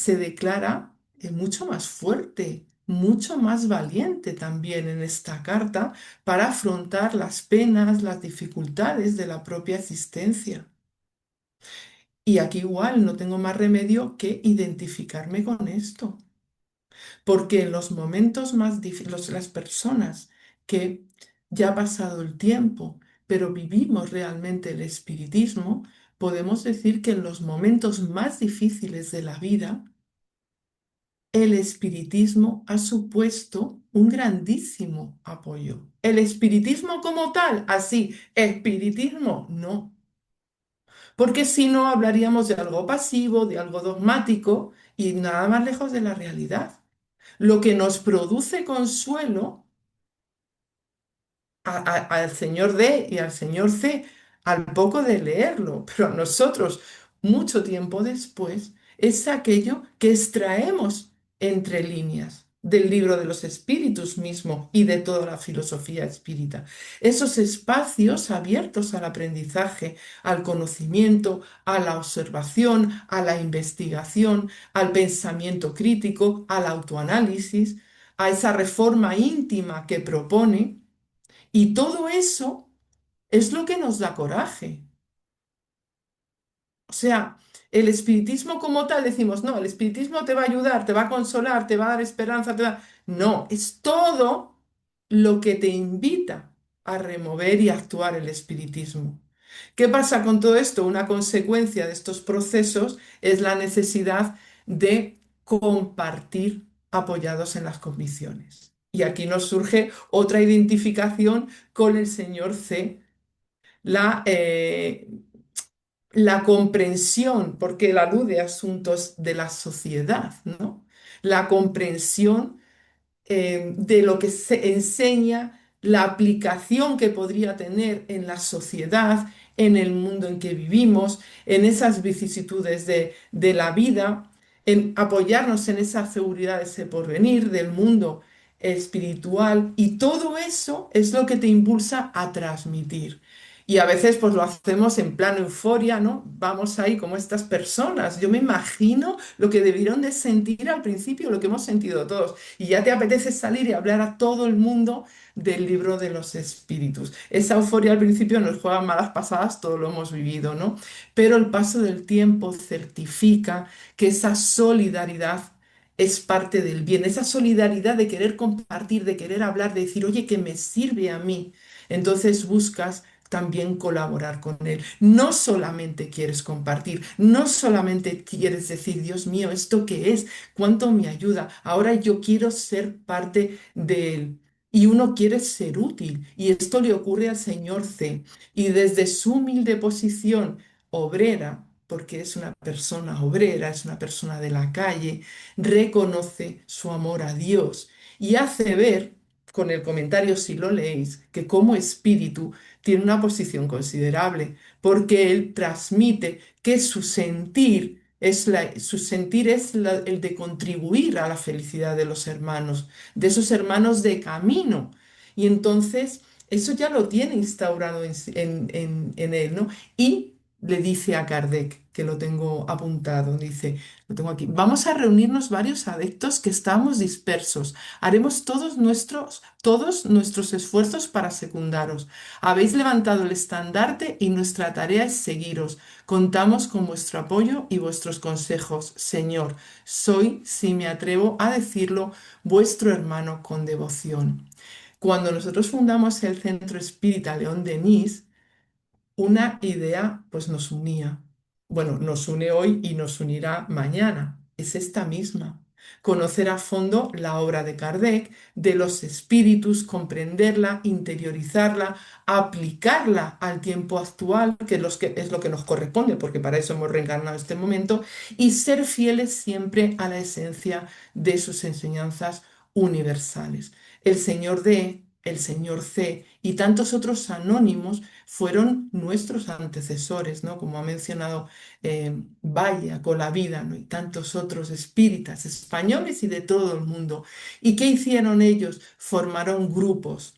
declara mucho más fuerte, mucho más valiente también en esta carta para afrontar las penas, las dificultades de la propia existencia. Y aquí igual no tengo más remedio que identificarme con esto, porque en los momentos más difíciles, las personas que ya ha pasado el tiempo, pero vivimos realmente el espiritismo, podemos decir que en los momentos más difíciles de la vida, el espiritismo ha supuesto un grandísimo apoyo. El espiritismo como tal, así, espiritismo, no. Porque si no hablaríamos de algo pasivo, de algo dogmático y nada más lejos de la realidad. Lo que nos produce consuelo al señor D y al señor C al poco de leerlo, pero a nosotros mucho tiempo después es aquello que extraemos entre líneas del libro de los espíritus mismo y de toda la filosofía espírita. Esos espacios abiertos al aprendizaje, al conocimiento, a la observación, a la investigación, al pensamiento crítico, al autoanálisis, a esa reforma íntima que propone, y todo eso es lo que nos da coraje. O sea, el espiritismo como tal, decimos, no, el espiritismo te va a ayudar, te va a consolar, te va a dar esperanza, te va... No, es todo lo que te invita a remover y actuar el espiritismo. ¿Qué pasa con todo esto? Una consecuencia de estos procesos es la necesidad de compartir apoyados en las convicciones. Y aquí nos surge otra identificación con el señor C, la, la comprensión, porque él alude a asuntos de la sociedad, ¿no? La comprensión de lo que se enseña, la aplicación que podría tener en la sociedad, en el mundo en que vivimos, en esas vicisitudes de la vida, en apoyarnos en esa seguridad de ese porvenir, del mundo espiritual, y todo eso es lo que te impulsa a transmitir. Y a veces pues lo hacemos en plano euforia, ¿no? Vamos ahí como estas personas. Yo me imagino lo que debieron de sentir al principio, lo que hemos sentido todos. Y ya te apetece salir y hablar a todo el mundo del libro de los espíritus. Esa euforia al principio nos juega malas pasadas, todo lo hemos vivido, ¿no? Pero el paso del tiempo certifica que esa solidaridad es parte del bien, esa solidaridad de querer compartir, de querer hablar, de decir, oye, que me sirve a mí. Entonces buscas también colaborar con él. No solamente quieres compartir, no solamente quieres decir, Dios mío, ¿esto qué es? ¿Cuánto me ayuda? Ahora yo quiero ser parte de él. Y uno quiere ser útil. Y esto le ocurre al señor C. Y desde su humilde posición obrera, porque es una persona obrera, es una persona de la calle, reconoce su amor a Dios y hace ver, con el comentario si lo leéis, que como espíritu tiene una posición considerable, porque él transmite que su sentir es el de contribuir a la felicidad de los hermanos, de esos hermanos de camino. Y entonces eso ya lo tiene instaurado en él, ¿no? Y le dice a Kardec, que lo tengo apuntado, dice, lo tengo aquí, vamos a reunirnos varios adeptos que estamos dispersos. Haremos todos nuestros esfuerzos para secundaros. Habéis levantado el estandarte y nuestra tarea es seguiros. Contamos con vuestro apoyo y vuestros consejos. Señor, soy, si me atrevo a decirlo, vuestro hermano con devoción. Cuando nosotros fundamos el Centro Espírita León Denis, una idea pues nos unía. Bueno, nos une hoy y nos unirá mañana. Es esta misma. Conocer a fondo la obra de Kardec, de los espíritus, comprenderla, interiorizarla, aplicarla al tiempo actual, que es lo que nos corresponde, porque para eso hemos reencarnado este momento, y ser fieles siempre a la esencia de sus enseñanzas universales. El señor D, el señor C y tantos otros anónimos fueron nuestros antecesores, ¿no? Como ha mencionado Valla, con la vida, ¿no? Y tantos otros espíritas españoles y de todo el mundo. ¿Y qué hicieron ellos? Formaron grupos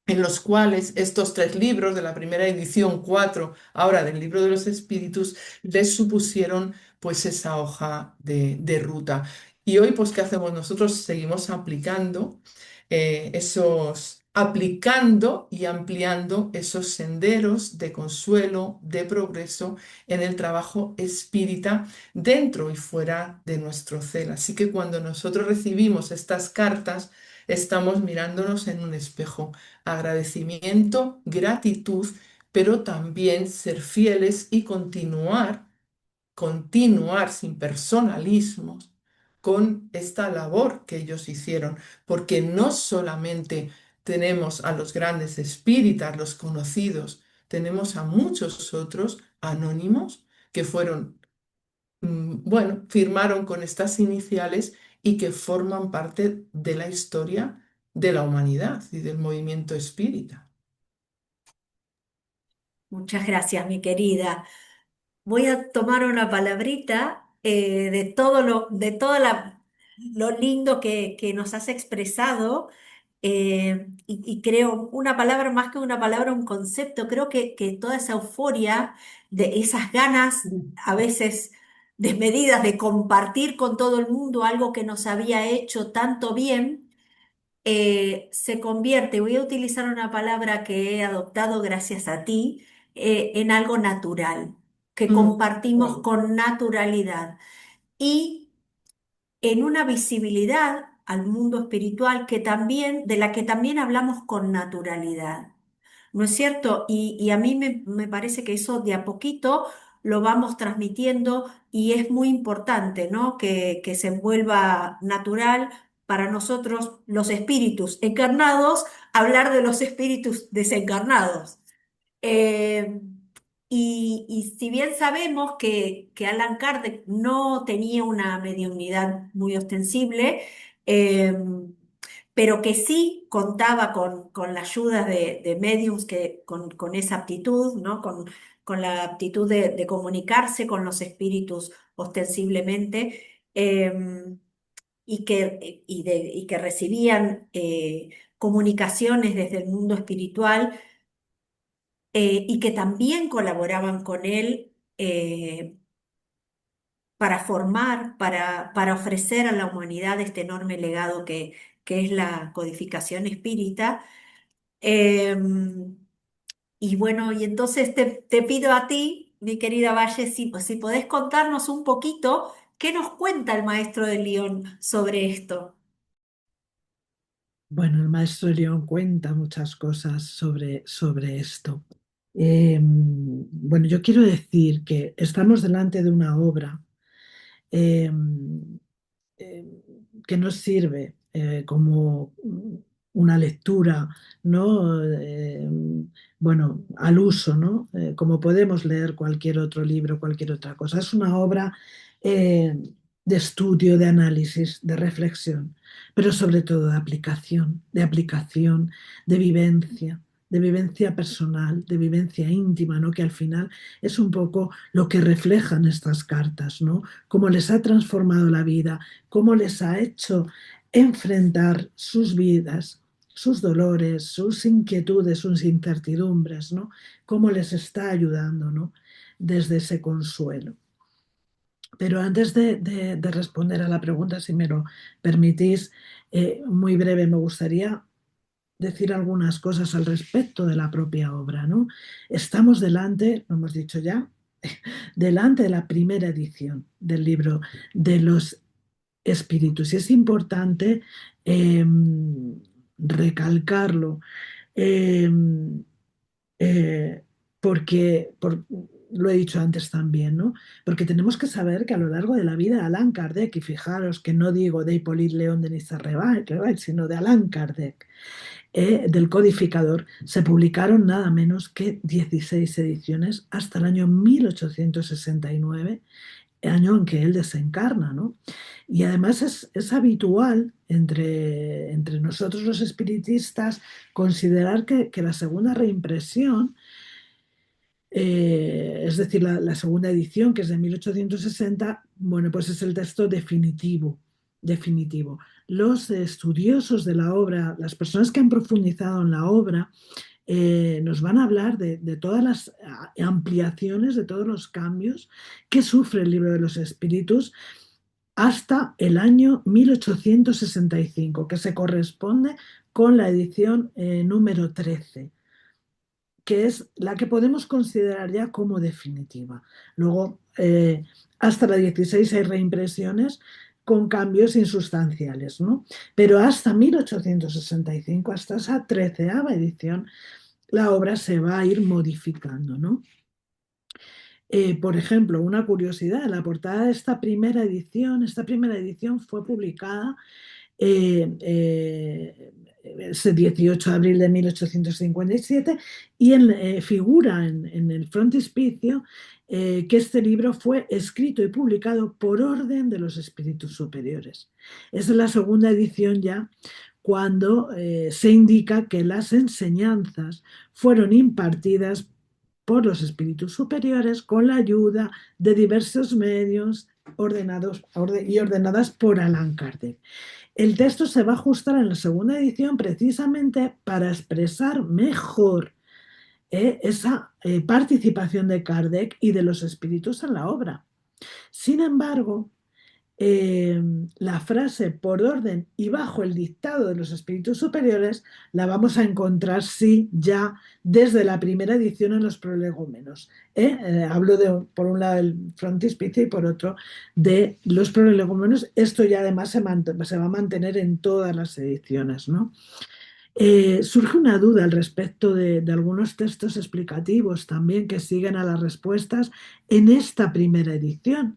en los cuales estos tres libros de la primera edición, cuatro ahora del libro de los espíritus, les supusieron pues esa hoja de ruta. Y hoy pues ¿qué hacemos? Nosotros seguimos aplicando y ampliando esos senderos de consuelo, de progreso en el trabajo espírita dentro y fuera de nuestro cel. Así que cuando nosotros recibimos estas cartas, estamos mirándonos en un espejo. Agradecimiento, gratitud, pero también ser fieles y continuar sin personalismos con esta labor que ellos hicieron, porque no solamente tenemos a los grandes espíritas, los conocidos, tenemos a muchos otros anónimos que fueron, bueno, firmaron con estas iniciales y que forman parte de la historia de la humanidad y del movimiento espírita. Muchas gracias, mi querida. Voy a tomar una palabrita de todo lo lindo que nos has expresado y creo una palabra más que una palabra, un concepto. Creo que toda esa euforia, de esas ganas a veces desmedidas de compartir con todo el mundo algo que nos había hecho tanto bien se convierte, voy a utilizar una palabra que he adoptado gracias a ti, en algo natural, que compartimos Bueno, con naturalidad y en una visibilidad al mundo espiritual de la que también hablamos con naturalidad. ¿No es cierto? Y a mí me parece que eso de a poquito lo vamos transmitiendo y es muy importante, ¿no? Que se vuelva natural para nosotros, los espíritus encarnados, hablar de los espíritus desencarnados. Eh, y si bien sabemos que Allan Kardec no tenía una mediunidad muy ostensible, eh, pero que sí contaba con la ayuda de médiums con esa aptitud, ¿no? Con la aptitud de comunicarse con los espíritus ostensiblemente, y que recibían comunicaciones desde el mundo espiritual y que también colaboraban con él para formar, para ofrecer a la humanidad este enorme legado que es la codificación espírita. Eh, y bueno, y entonces te pido a ti, mi querida Valle, si podés contarnos un poquito qué nos cuenta el maestro de León sobre esto. Bueno, el maestro León cuenta muchas cosas sobre esto. Bueno, yo quiero decir que estamos delante de una obra eh, eh, que nos sirve como una lectura, ¿no? Bueno, al uso, ¿no? Como podemos leer cualquier otro libro, cualquier otra cosa. Es una obra eh, de estudio, de análisis, de reflexión, pero sobre todo de vivencia personal, de vivencia íntima, ¿no? Que al final es un poco lo que reflejan estas cartas, ¿no? Cómo les ha transformado la vida, cómo les ha hecho enfrentar sus vidas, sus dolores, sus inquietudes, sus incertidumbres, ¿no? Cómo les está ayudando, ¿no? desde ese consuelo. Pero antes de responder a la pregunta, si me lo permitís, muy breve, me gustaría decir algunas cosas al respecto de la propia obra, ¿no? Estamos delante, lo hemos dicho ya, delante de la primera edición del libro de los espíritus. Y es importante eh, recalcarlo, eh, eh, porque, lo he dicho antes también, ¿no? Porque tenemos que saber que a lo largo de la vida de Allan Kardec, y fijaros que no digo de Hippolyte Léon de Nisarreval, sino de Allan Kardec, del codificador, se publicaron nada menos que 16 ediciones hasta el año 1869, año en que él desencarna, ¿no? Y además es habitual entre nosotros los espiritistas considerar que la segunda reimpresión, es decir, la segunda edición, que es de 1860, bueno, pues es el texto definitivo, definitivo. Los estudiosos de la obra, las personas que han profundizado en la obra, nos van a hablar de todas las ampliaciones, de todos los cambios que sufre el libro de los espíritus hasta el año 1865, que se corresponde con la edición número 13, que es la que podemos considerar ya como definitiva. Luego, hasta la 16 hay reimpresiones con cambios insustanciales, ¿no? Pero hasta 1865, hasta esa 13ª edición, la obra se va a ir modificando, ¿no? Por ejemplo, una curiosidad, la portada de esta primera edición fue publicada ese 18 de abril de 1857 y figura en el frontispicio que este libro fue escrito y publicado por orden de los espíritus superiores. Es la segunda edición ya cuando se indica que las enseñanzas fueron impartidas por los espíritus superiores con la ayuda de diversos medios ordenadas por Allan Kardec. El texto se va a ajustar en la segunda edición precisamente para expresar mejor esa participación de Kardec y de los espíritus en la obra. Sin embargo, la frase por orden y bajo el dictado de los espíritus superiores la vamos a encontrar, sí, ya desde la primera edición en los prolegómenos. Hablo por un lado del frontispicio y por otro de los prolegómenos. Esto ya además se va a mantener en todas las ediciones, ¿no? Surge una duda al respecto de algunos textos explicativos también que siguen a las respuestas en esta primera edición.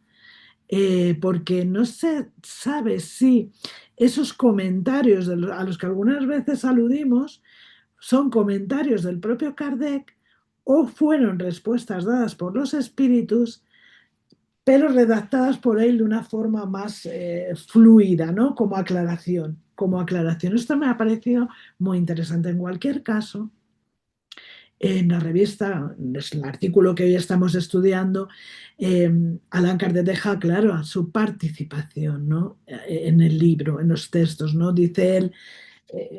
Porque no se sabe si esos comentarios a los que algunas veces aludimos son comentarios del propio Kardec o fueron respuestas dadas por los espíritus, pero redactadas por él de una forma más fluida, ¿no? Como aclaración, como aclaración. Esto me ha parecido muy interesante. En cualquier caso, en la revista, es el artículo que hoy estamos estudiando, Allan Kardec deja claro su participación, ¿no? En el libro, en los textos, ¿no? Dice él,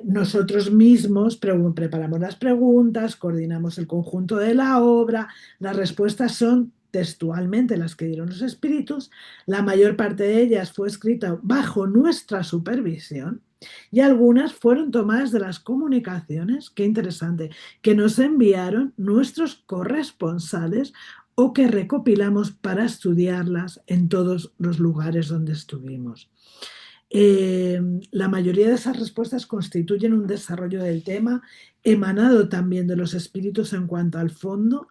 nosotros mismos preparamos las preguntas, coordinamos el conjunto de la obra, las respuestas son textualmente las que dieron los espíritus, la mayor parte de ellas fue escrita bajo nuestra supervisión y algunas fueron tomadas de las comunicaciones, qué interesante, que nos enviaron nuestros corresponsales o que recopilamos para estudiarlas en todos los lugares donde estuvimos. La mayoría de esas respuestas constituyen un desarrollo del tema emanado también de los espíritus en cuanto al fondo,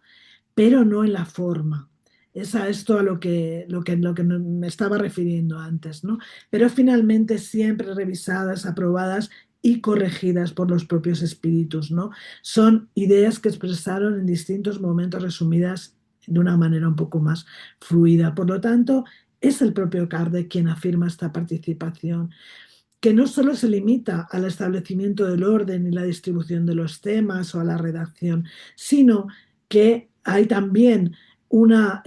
pero no en la forma. Es a esto a lo que me estaba refiriendo antes, ¿no? Pero finalmente siempre revisadas, aprobadas y corregidas por los propios espíritus, ¿no? Son ideas que expresaron en distintos momentos resumidas de una manera un poco más fluida. Por lo tanto, es el propio Kardec quien afirma esta participación, que no solo se limita al establecimiento del orden y la distribución de los temas o a la redacción, sino que hay también una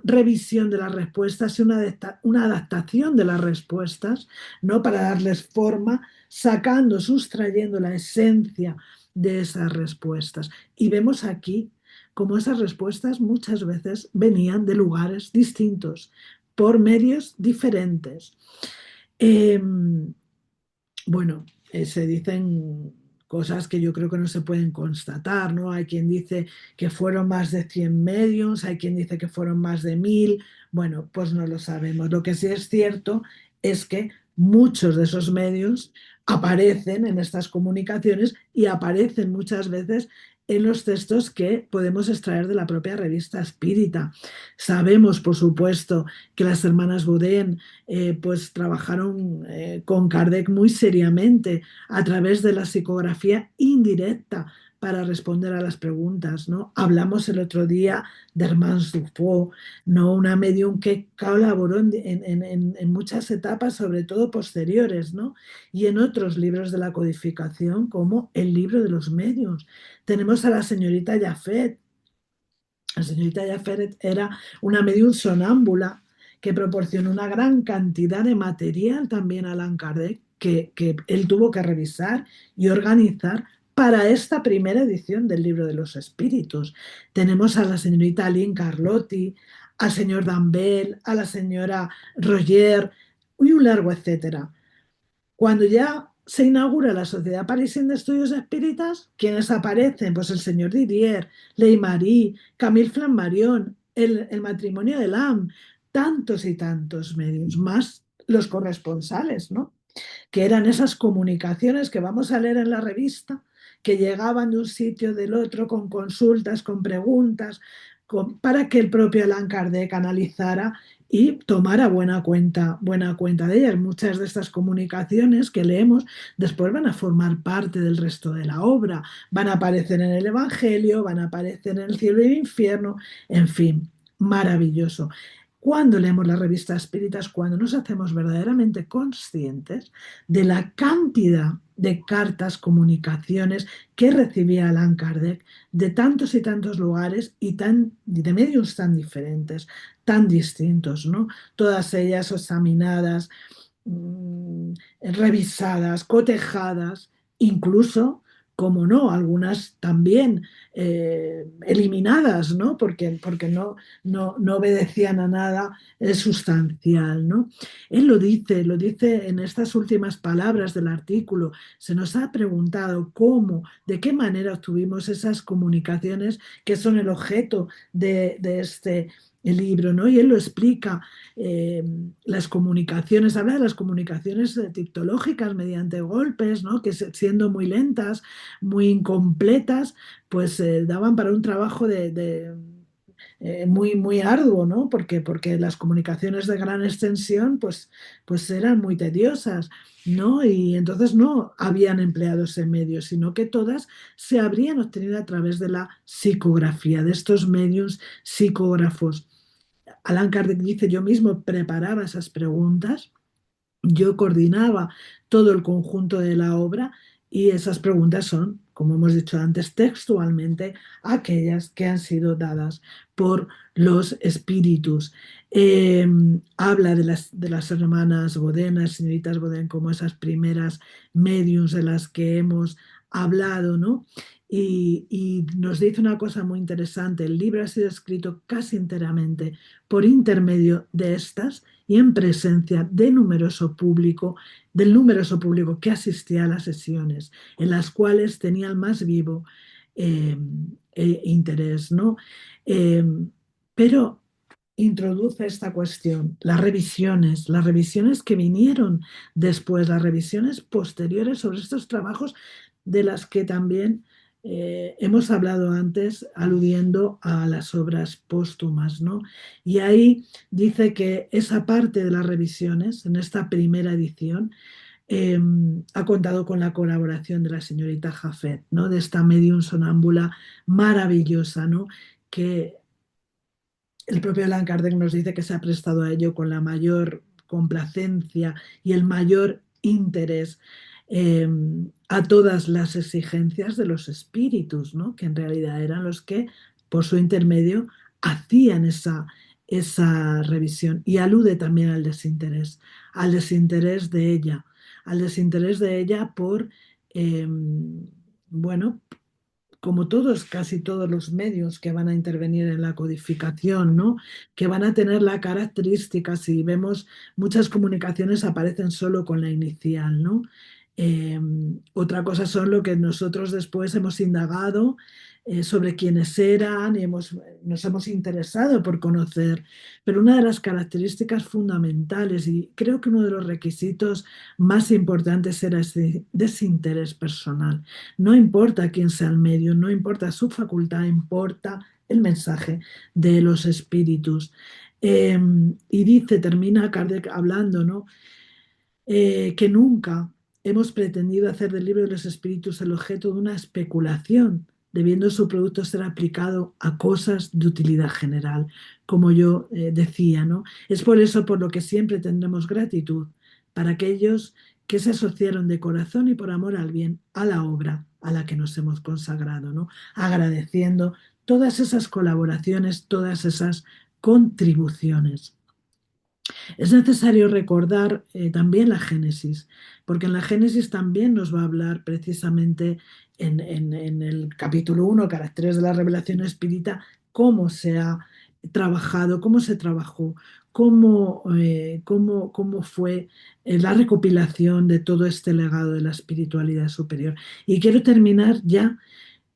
revisión de las respuestas y una adaptación de las respuestas, ¿no? Para darles forma, sustrayendo la esencia de esas respuestas. Y vemos aquí como esas respuestas muchas veces venían de lugares distintos, por medios diferentes. Eh, bueno, se dicen cosas que yo creo que no se pueden constatar, ¿no? Hay quien dice que fueron más de 100 mediums, hay quien dice que fueron más de 1000. Bueno, pues no lo sabemos. Lo que sí es cierto es que muchos de esos medios aparecen en estas comunicaciones y aparecen muchas veces en los textos que podemos extraer de la propia revista espírita. Sabemos, por supuesto, que las hermanas Boudin pues trabajaron con Kardec muy seriamente a través de la psicografía indirecta para responder a las preguntas, ¿no? Hablamos el otro día de Hermance Dufaux, ¿no? Una medium que colaboró en muchas etapas, sobre todo posteriores, ¿no? Y en otros libros de la codificación, como el libro de los medios. Tenemos a la señorita Jaffet. La señorita Jaffet era una medium sonámbula que proporcionó una gran cantidad de material también a Allan Kardec que él tuvo que revisar y organizar para esta primera edición del Libro de los Espíritus. Tenemos a la señorita Aline Carlotti, al señor Dambel, a la señora Roger y un largo etcétera. Cuando ya se inaugura la Sociedad Parisienne de Estudios Espíritas, ¿quiénes aparecen? Pues el señor Didier, Ley Marie, Camille Flammarion, el matrimonio de Lam, tantos y tantos medios, más los corresponsales, ¿no? Que eran esas comunicaciones que vamos a leer en la revista, que llegaban de un sitio del otro con consultas, con preguntas, para que el propio Allan Kardec analizara y tomara buena cuenta de ellas. Muchas de estas comunicaciones que leemos después van a formar parte del resto de la obra, van a aparecer en el Evangelio, van a aparecer en el cielo y el infierno, en fin, maravilloso. Cuando leemos las revistas espíritas, cuando nos hacemos verdaderamente conscientes de la cantidad de cartas, comunicaciones que recibía Allan Kardec de tantos y tantos lugares y de medios tan diferentes, tan distintos, ¿no? Todas ellas examinadas, revisadas, cotejadas, incluso, como no, algunas también eliminadas, ¿no? Porque no obedecían a nada sustancial, ¿no? Él lo dice en estas últimas palabras del artículo. Se nos ha preguntado cómo, de qué manera obtuvimos esas comunicaciones que son el objeto de este libro, ¿no? Y él lo explica, las comunicaciones, habla de las comunicaciones tictológicas mediante golpes, ¿no? Que siendo muy lentas, muy incompletas, pues daban para un trabajo muy arduo, ¿no? Porque las comunicaciones de gran extensión, pues eran muy tediosas, ¿no? Y entonces no habían empleado ese medio, sino que todas se habrían obtenido a través de la psicografía, de estos medios psicógrafos. Allan Kardec dice, yo mismo preparaba esas preguntas, yo coordinaba todo el conjunto de la obra y esas preguntas son, como hemos dicho antes, textualmente aquellas que han sido dadas por los espíritus. Eh, Habla de las hermanas Boudin, las señoritas Boudin, como esas primeras mediums de las que hemos hablado, ¿no? Y nos dice una cosa muy interesante, el libro ha sido escrito casi enteramente por intermedio de estas y en presencia del numeroso público que asistía a las sesiones, en las cuales tenía el más vivo eh, interés, ¿no? Eh, pero introduce esta cuestión, las revisiones que vinieron después, las revisiones posteriores sobre estos trabajos de las que también hemos hablado antes, aludiendo a las obras póstumas, ¿no? Y ahí dice que esa parte de las revisiones, en esta primera edición, eh, ha contado con la colaboración de la señorita Jaffet, ¿no? De esta medium sonámbula maravillosa, ¿no? Que el propio Allan Kardec nos dice que se ha prestado a ello con la mayor complacencia y el mayor interés, eh, a todas las exigencias de los espíritus, ¿no? Que en realidad eran los que, por su intermedio, hacían esa revisión. Y alude también al desinterés de ella, al desinterés de ella por, bueno, como todos, casi todos los medios que van a intervenir en la codificación, ¿no? Que van a tener la característica, si vemos muchas comunicaciones aparecen solo con la inicial, ¿no? Eh, Otra cosa son lo que nosotros después hemos indagado sobre quiénes eran y nos hemos interesado por conocer. Pero una de las características fundamentales y creo que uno de los requisitos más importantes era ese desinterés personal. No importa quién sea el medio, no importa su facultad, importa el mensaje de los espíritus. Y dice, termina Kardec hablando, ¿no? Que nunca hemos pretendido hacer del libro de los espíritus el objeto de una especulación, debiendo su producto ser aplicado a cosas de utilidad general, como yo decía, ¿no? Es por eso por lo que siempre tendremos gratitud para aquellos que se asociaron de corazón y por amor al bien a la obra a la que nos hemos consagrado, ¿no? Agradeciendo todas esas colaboraciones, todas esas contribuciones. Es necesario recordar también la Génesis, porque en la Génesis también nos va a hablar precisamente en el capítulo 1, Caracteres de la Revelación Espírita, cómo se ha trabajado, cómo se trabajó, cómo fue la recopilación de todo este legado de la espiritualidad superior. Y quiero terminar ya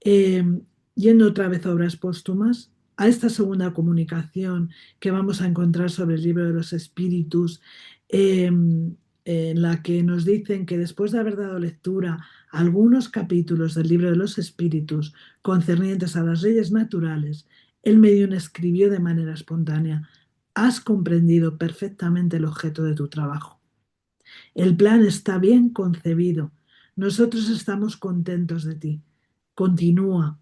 eh, yendo otra vez a obras póstumas, a esta segunda comunicación que vamos a encontrar sobre el libro de los espíritus, en la que nos dicen que después de haber dado lectura a algunos capítulos del libro de los espíritus concernientes a las leyes naturales, el medium escribió de manera espontánea: has comprendido perfectamente el objeto de tu trabajo. El plan está bien concebido. Nosotros estamos contentos de ti. Continúa.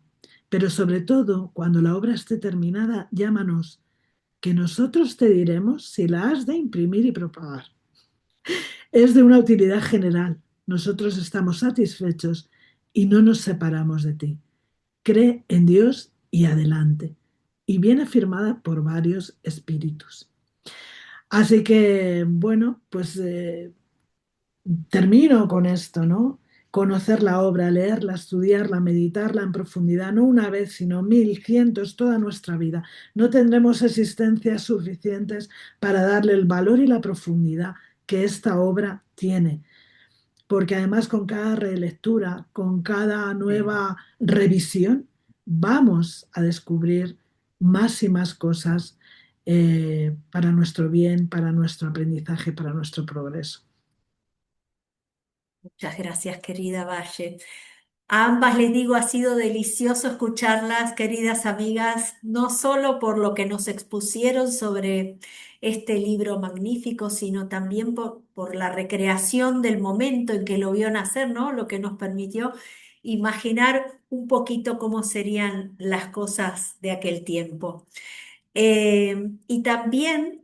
Pero sobre todo, cuando la obra esté terminada, llámanos, que nosotros te diremos si la has de imprimir y propagar. Es de una utilidad general. Nosotros estamos satisfechos y no nos separamos de ti. Cree en Dios y adelante. Y viene firmada por varios espíritus. Así que, bueno, pues termino con esto, ¿no? Conocer la obra, leerla, estudiarla, meditarla en profundidad, no una vez, sino mil, cientos, toda nuestra vida. No tendremos existencias suficientes para darle el valor y la profundidad que esta obra tiene, porque además con cada relectura, con cada nueva revisión, vamos a descubrir más y más cosas para nuestro bien, para nuestro aprendizaje, para nuestro progreso. Muchas gracias, querida Valle. A ambas les digo, ha sido delicioso escucharlas, queridas amigas, no solo por lo que nos expusieron sobre este libro magnífico, sino también por la recreación del momento en que lo vio nacer, ¿no? Lo que nos permitió imaginar un poquito cómo serían las cosas de aquel tiempo. Y también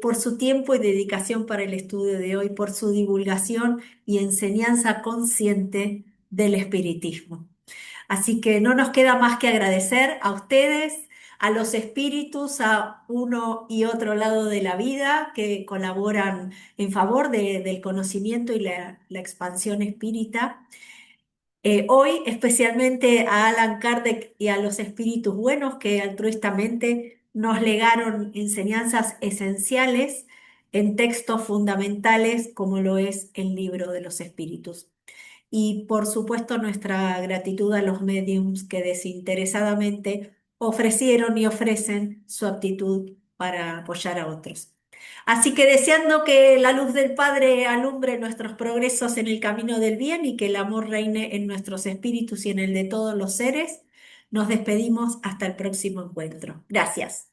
por su tiempo y dedicación para el estudio de hoy, por su divulgación y enseñanza consciente del espiritismo. Así que no nos queda más que agradecer a ustedes, a los espíritus, a uno y otro lado de la vida que colaboran en favor del conocimiento y la expansión espírita. Hoy especialmente a Alan Kardec y a los espíritus buenos que altruistamente nos legaron enseñanzas esenciales en textos fundamentales como lo es el libro de los espíritus. Y por supuesto nuestra gratitud a los mediums que desinteresadamente ofrecieron y ofrecen su aptitud para apoyar a otros. Así que deseando que la luz del Padre alumbre nuestros progresos en el camino del bien y que el amor reine en nuestros espíritus y en el de todos los seres, nos despedimos hasta el próximo encuentro. Gracias.